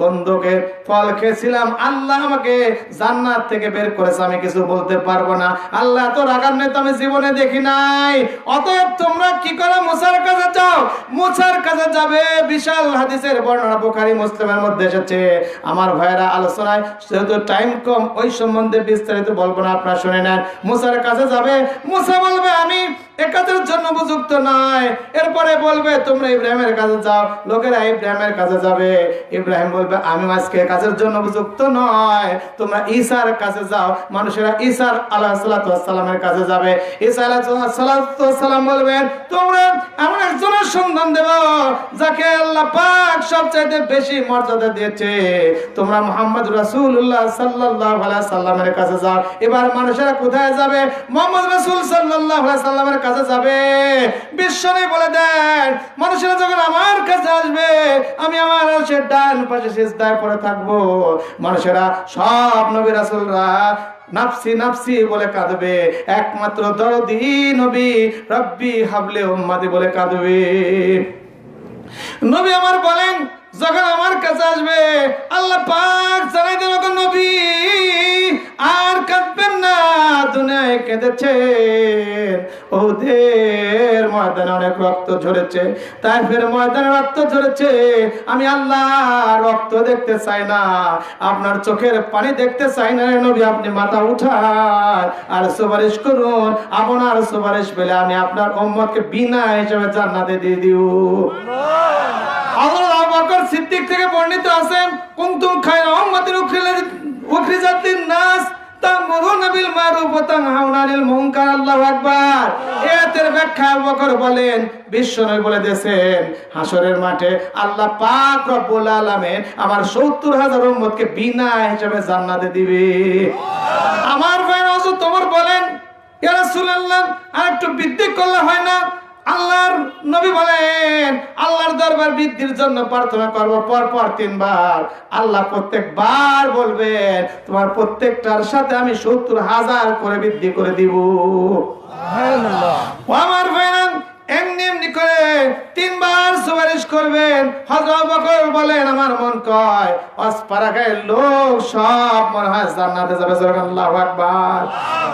গন্ধকের ফল খেয়েছিলাম, আল্লাহ আমাকে জান্নাত থেকে বের করেছে, আমি কিছু বলতে পারবো না। আল্লাহ তো রাগান্বিত আমি জীবনে দেখি নাই। অতএব তোমরা কি করো, মুসার কাছে যাও। মুসার কাছে যাবে, বিশাল হাদিসের বর্ণনা বুখারী মুসলিমের মধ্যে এসেছে। আমার ভাইরা, আলোচনায় যেহেতু টাইম কম, ওই সম্বন্ধে বিস্তারিত বলবো না, আপনারা শুনে নেন। মুসার কাছে যাবে, মুসা বলবে আমি এ কাজের জন্য উপযুক্ত নয়। এরপরে বলবে তোমরা ইব্রাহিমের কাছে যাও, লোকেরা ইব্রাহিমের কাছে যাবে। ইব্রাহিম বলবে আমি আজকে কাজের জন্য উপযুক্ত নয়, তোমরা ঈসার কাছে যাও। মানুষেরা ঈসার আলাইহিস সালামের কাছে যাবে। ঈসা আলাইহিস সালাম বলবেন তোমরা এমন একজনের সন্ধান দেব যাকে আল্লাহ পাক সবচাইতে বেশি মর্যাদা দিয়েছে, তোমরা মুহাম্মদ রাসূলুল্লাহ সাল্লাল্লাহু আলাইহি সাল্লামের কাছে যাও। এবার মানুষেরা কোথায় যাবে? মুহাম্মদ রাসূল সাল্লাল্লাহু আলাইহি সাল্লামের কাছে যাবে। বিশ্বনবী বলে দেন, মানুষেরা যখন আমার কাছে আসবে আমি আমার আরশের ডান পাশে সিজদায় পড়ে থাকবো। মানুষেরা সব নবী রাসূলরা নাফসি নাফসি বলে কাঁদবে, একমাত্র দরদি নবী রব্বি হাবলে উম্মতি বলে কাঁদবে। নবী আমার বলেন, যখন আমার কাছে আসবে আল্লাহ পাক জানাই দেন, নবী আর কাঁদবেন না, দুনিয়ায় কেঁদেছেন, ওদের ময়দানে অনেক রক্ত ঝরেছে, তাইফের ময়দানে রক্ত ঝরেছে, আমি আল্লাহ রক্ত দেখতে চাই না, আপনার চোখের পানি দেখতে চাই না। নবী আপনি মাথা উঠান আর সুপারিশ করুন, আপনার সুপারিশ পেলে আমি আপনার উম্মতকে বিনা হিসেবে জান্নাতে দিয়ে দিব। হযরত আবু বকর সিদ্দিক থেকে বর্ণিত আছেন, কুনতুম খায়রা উম্মাতিন উখরিজাত লিন-নাস তা'মুরুনা বিল মারুফ ওয়া তানহাউনা আনিল মুনকার। আল্লাহু আকবার। এর ব্যাখ্যা আবু বকর বলেন, বিশ্বনবী বলে দিয়েছেন হাসরের মাঠে আল্লাহ পাক রব্বুল আলামিন আমার ৭০,০০০ উম্মতকে বিনা হিসেবে জান্নাতে দিবে। আমার ভাই হযরত ওমর বলেন, ইয়া রাসূলুল্লাহ আর একটু বৃদ্ধি করলে হয় না? আল্লাহর নবী বলেন, আল্লাহর দরবার বৃদ্ধির জন্য প্রার্থনা করব পরপর ৩ বার। আল্লাহ প্রত্যেকবার বলবেন তোমার প্রত্যেকটার সাথে আমি ৭০,০০০ করে বৃদ্ধি করে দিব। সুবহানাল্লাহ। আমার ভাইরা এমনি এমনি করে ৩ বার সুপারিশ করবেন। হযরত আবু বকর বলেন, আমার মন কয় অসপারাগায়ের লোক সব মনে হয় জান্নাতে যাবে। আল্লাহু আকবার।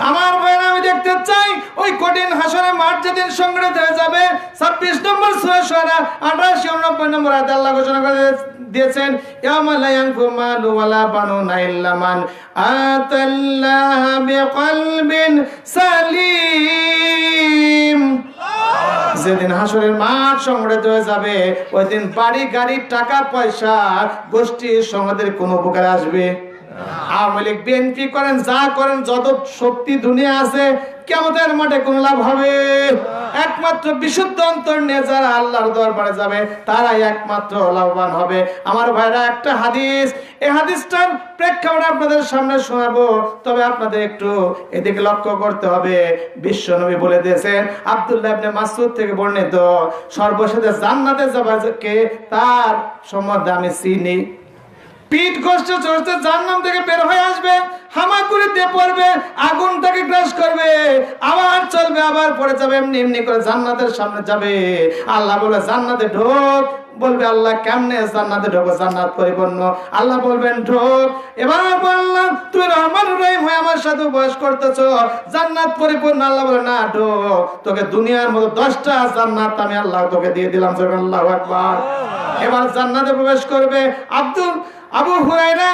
আমার ভাইরা আমি দেখতে চাই ওই কঠিন হাসরের মাঠ যেদিন সংগঠিত হয়ে যাবে, ২৬ নম্বর সূরা শুআরা ৮৮ ৮৯ নম্বর আয়াতে আল্লাহ ঘোষণা করে দিয়েছেন, ইয়াউমা লা ইয়ানফু মালু ওয়ালা বানুনা ইল্লা মান আতাল্লাহ বিকলবিন সালিম। যেদিন হাসরের মাঠ সংগঠিত হয়ে যাবে, ওই দিন বাড়ি গাড়ি টাকা পয়সা গোষ্ঠী সমাজের কোনো উপকারে আসবে? আওয়ামী লীগ বিএনপি করেন, যা করেন, যত শক্তি দুনিয়া আছে, কিয়ামতের মাঠে কোন লাভ হবে? একমাত্র বিশুদ্ধ অন্তর নিয়ে যারা আল্লাহর দরবারে যাবে তারাই একমাত্র লাভবান হবে। আমার ভাইরা, একটা হাদিস, এই হাদিসটার প্রেক্ষাপট আপনাদের সামনে শোনাবো, তবে আপনাদের একটু এদিকে লক্ষ্য করতে হবে। বিশ্বনবী বলে দিয়েছেন, আব্দুল্লাহ ইবনে মাসউদ থেকে বর্ণিত, সর্বশেষে জান্নাতে যাবে তার সম্বন্ধে আমি চিনি। পিঠ কষ্ট চড়তে জাহান্নাম থেকে বের হয়ে আসবে, হামাগুড়ি দিয়ে পড়বে, আগুন তাকে গ্রাস করবে, আবার চলবে, আবার পড়ে যাবে, এমনি এমনি করে জান্নাতের সামনে যাবে। আল্লাহ বলে জান্নাতে ঢোক। বলবে আল্লাহ কেমনে জান্নাতে ঢোকো? জান্নাত পরিপূর্ণ। আল্লাহ বলবেন ঢোক। এবার বললাম তুমি রহমান রহিম হয়ে আমার সাথে বয়স করতেছো, জান্নাত পরিপূর্ণ। আল্লাহ বলে না, ঢোক, তোকে দুনিয়ার মতো 10টা জান্নাত আমি আল্লাহ তোকে দিয়ে দিলাম। আল্লাহু আকবার। এবার জান্নাতে প্রবেশ করবে। আবু হুরায়রা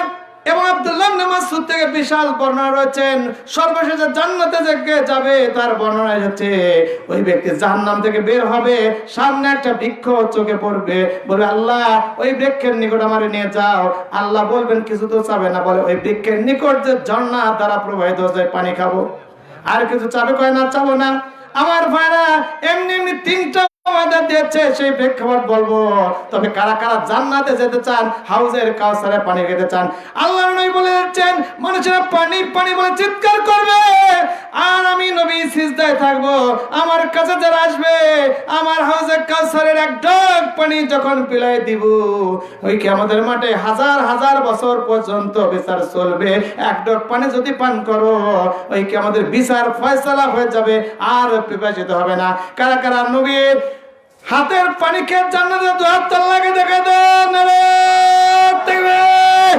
এবং আব্দুল্লাহ ইবনে মাসউদ থেকে বিশাল বর্ণনা রয়েছেন। সর্বশেষে জান্নাতে যে যাবে তার বর্ণনা হচ্ছে ওই ব্যক্তি জাহান্নাম থেকে বের হবে, সামনে একটা বৃক্ষ চোখে পড়বে, বলবে আল্লাহ ওই বৃক্ষের নিকট আমারে নিয়ে যাও। আল্লাহ বলবেন কিছু তো চাবে না, বলে ওই বৃক্ষের নিকট যে ঝর্ণা দ্বারা প্রবাহিত হচ্ছে পানি খাবো। আর কিছু চাবে, কয় না চাবো না। আমার ভাইরা এমনি এমনি তিনটা ওয়াদা দিয়েছে, সেই প্রেক্ষাপট বলবো। তবে কারা কারা জান্নাতে যেতে চান, হাউজের কাউসারে পানি খেতে চান? আল্লাহ নবী বলেছেন মানুষেরা পানি পানি বলে চিৎকার করবে, আর আমি নবী সিজদায় থাকবো। আমার কাছে যারা আসবে, আমার হাউজের কাউসারের এক ঢোক পানি যখন পিলাই দিব, ওই কিয়ামতের মাঠে হাজার হাজার বছর পর্যন্ত বিচার চলবে। এক ঢোক পানি যদি পান করো, ওই কিয়ামতের বিচার ফয়সালা হয়ে যাবে, আর পিপাসিত হবে না। কারা কারা নবীর হাতের পানি খেয়ে জান্নাতে দুহাত আল্লাহকে দেখা দেন। নারায়ে তাকবীর,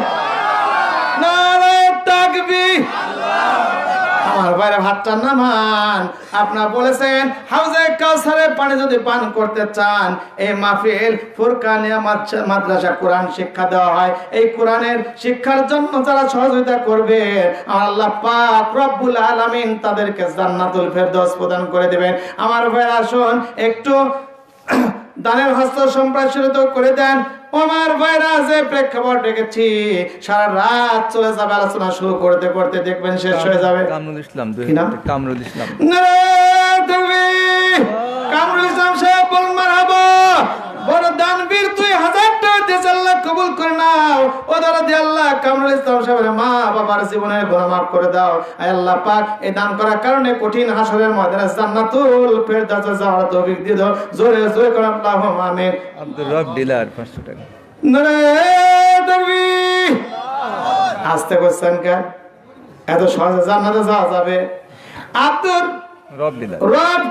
নারায়ে তাকবীর। আমার ভাইরা হাতটা নামান। আপনারা বলেছেন হাউজে কাউসারের পানি যদি পান করতে চান, এই মাহফিল ফুরকানিয়া মাদ্রাসা কোরআন শিক্ষা দেওয়া হয়। এই কোরআনের শিক্ষার জন্য যারা সহযোগিতা করবে, আমার আল্লাহ পাক রব্বুল আলামিন তাদেরকে জান্নাতুল ফেরদৌস প্রদান করে দিবেন। আমার ভাইরা আসুন একটু দানের হস্ত সম্প্রসারিত করে দেন। আমার ভাইরা যে প্রেক্ষাপট রেখেছি, সারা রাত চলে যাবে আলোচনা শুরু করতে করতে, দেখবেন শেষ হয়ে যাবে। কামরুল ইসলাম, কামরুল ইসলাম সাহেব বলুন মারহাবা। বড় দানবীর, তুই 1000 টাকা দিয়েছে, আল্লাহ কবুল করে নাও। ও দ্বারা দিয়ে আল্লাহ কামরুল ইসলাম সাহেবের মা বাবার জীবনের গুনাহ মাফ করে দাও। আয় আল্লাহ পাক, এই দান করার কারণে কঠিন হাসরের ময়দানে জান্নাতুল ফেরদাউসে যাওয়ার তৌফিক দিয়ে দাও। জোরে জোরে করে আল্লাহুম্মা আমিন। আব্দুর রব ডিলার 500 টাকা। নারায়ে তাকবীর। আস্তে করছেন কেন? এত সহজে জান্নাতে যাওয়া যাবে? আব্দুর রব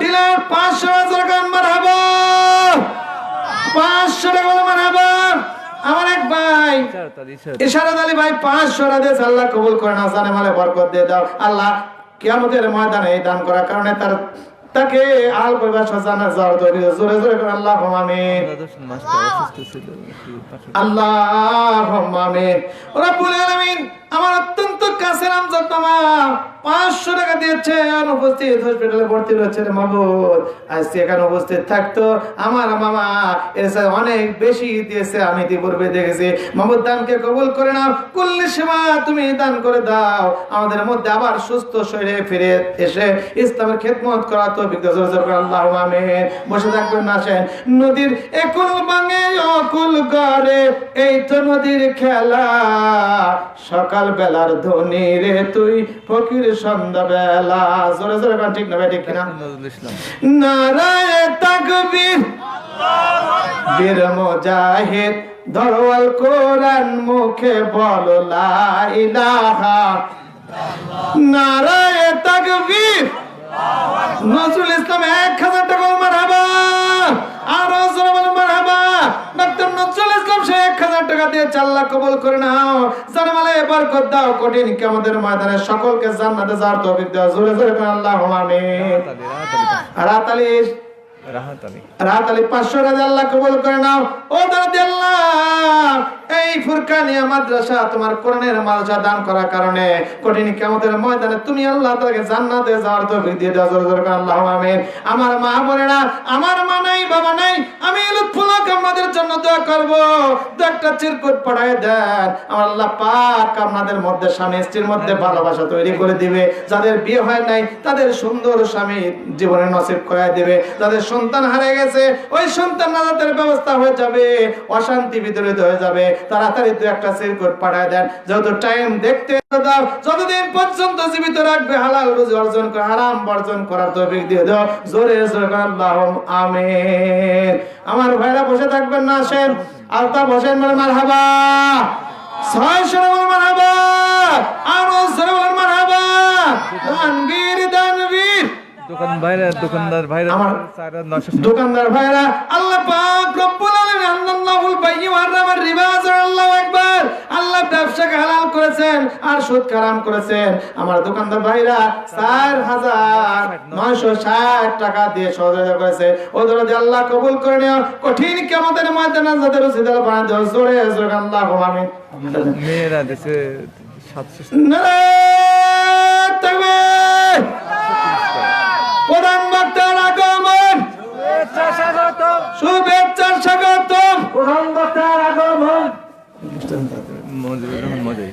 ডিলার 500 টাকা। মারহাবা, 500 টাকা মারহাবা। আমার এক ভাই ইশারাত আলী ভাই 500 টাকা দিয়ে আল্লাহ কবুল করে না, জানে মালে বরকত দিয়ে দাও। আল্লাহ কিয়ামতের ময়দানে এই দান করার কারণে তাকে আল পরিবার সাজানো যাওয়ার তৌফিক। জোরে জোরে করে আল্লাহুম্মা আমিন, আল্লাহুম্মা আমিন। রব্বুল আলামিন আমার অত্যন্ত কাছের আমজাদ মামা 500 টাকা দিয়েছে, অনুপস্থিত হসপিটালে ভর্তি রয়েছে। রে মাবুদ, আজকে এখানে উপস্থিত থাকতো আমার মামা, এর সাথে অনেক বেশি দিয়েছে, আমি ইতিপূর্বে দেখেছি। মাবুদ দানকে কবুল করে নাও, কুল্লি সেবা তুমি দান করে দাও। আমাদের মধ্যে আবার সুস্থ শরীরে ফিরে এসে ইসলামের খেদমত করা তৌফিক দাও। জোরে জোরে করে আল্লাহুম্মা আমিন। বসে থাকবেন না, আসেন। নদীর একুল ভাঙে অকুল গড়ে, এই তো নদীর খেলা। সকাল বেলার ধনী রে তুই, ফকির সন্ধ্যা বেলা। জোরে জোরে গান, ঠিক না ভাই? ঠিক কিনা? নারায়ে তাকবীর, বীর মুজাহিদ ধরওয়াল কোরআন মুখে বলো লা ইলাহা। নারায়ে তাকবীর। নজরুল ইসলাম 1000 টাকা মারহাবা। আরো জোরে বলুন মারহাবা। ডক্টর নজরুল ইসলাম সে 1000 টাকা দিয়ে আল্লাহ কবুল করে নাও, জানামালে বরকত দাও। কঠিন কিয়ামতের ময়দানে সকলকে জান্নাতে যাওয়ার তৌফিক দাও। জোরে জোরে করে আল্লাহুম্মা আমিন। রাহাত আলী 500 টাকা আল্লাহ কবুল করে নাও। ও দাদি আল্লাহ, এই ফুরকানিয়া মাদ্রাসা তোমার কোরআনের মাদ্রাসা দান করার কারণে কঠিন কিয়ামতের ময়দানে তুমি আল্লাহ তাকে জান্নাতে যাওয়ার তৌফিক দিয়ে দাও। জোরে জোরে করে আল্লাহুম্মা আমিন। আমার মা বোনেরা, আমার মা নাই বাবা নাই, আমি লুৎফুল হক আপনাদের জন্য দোয়া করব। একটা চিরকুট পড়ায় দেন, আমার আল্লাহ পাক আপনাদের মধ্যে স্বামী স্ত্রীর মধ্যে ভালোবাসা তৈরি করে দিবে। যাদের বিয়ে হয় নাই তাদের সুন্দর স্বামী জীবনে নসিব করে দিবে। যাদের সন্তান হারিয়ে গেছে, ওই সন্তান নাজাতের ব্যবস্থা হয়ে যাবে, অশান্তি বিদরিত হয়ে যাবে। তাড়াতাড়ি তো একটা চিরকুট পাঠায় দেন। যত টাইম দেখতে দাও, যতদিন পর্যন্ত জীবিত রাখবে হালাল রুজি অর্জন করে হারাম বর্জন করার তৌফিক দিয়ে দাও। জোরে জোরে করে আল্লাহুম্মা আমিন। আমার ভাইরা বসে থাকবেন না, আসেন। আলতা বসেন, বলে মারহাবা। 600 বলে মারহাবা। আরো জোরে বলে মারহাবা। দানবীর দোকানদার ভাইরা আমার 900 দোকানদার ভাইরা, আল্লাহ পাক রব্বুল আলামিন আল্লাহুল বাইয়্যু ওয়া হারামার রিবা। আল্লাহু আকবার। আল্লাহ ব্যবসাকে হালাল করেছে। করেছেন আর সুদ হারাম করেছেন। আমার দোকানদার ভাইরা 4,960 টাকা দিয়ে সহযোগিতা করেছে। ওদের যদি আল্লাহ কবুল করে নেও, কঠিন কিয়ামতের ময়দানে যাদের রসিদার বানাতে হবে, জোরে জোরে আল্লাহুম্মা আমিন। মেয়েরা দিছে 730 নারায়ে তাকবীর। প্রধান বক্তার আগমন, শুভেচ্ছা স্বাগতম। প্রধান বক্তার আগমন। মজুর রহমান মজুর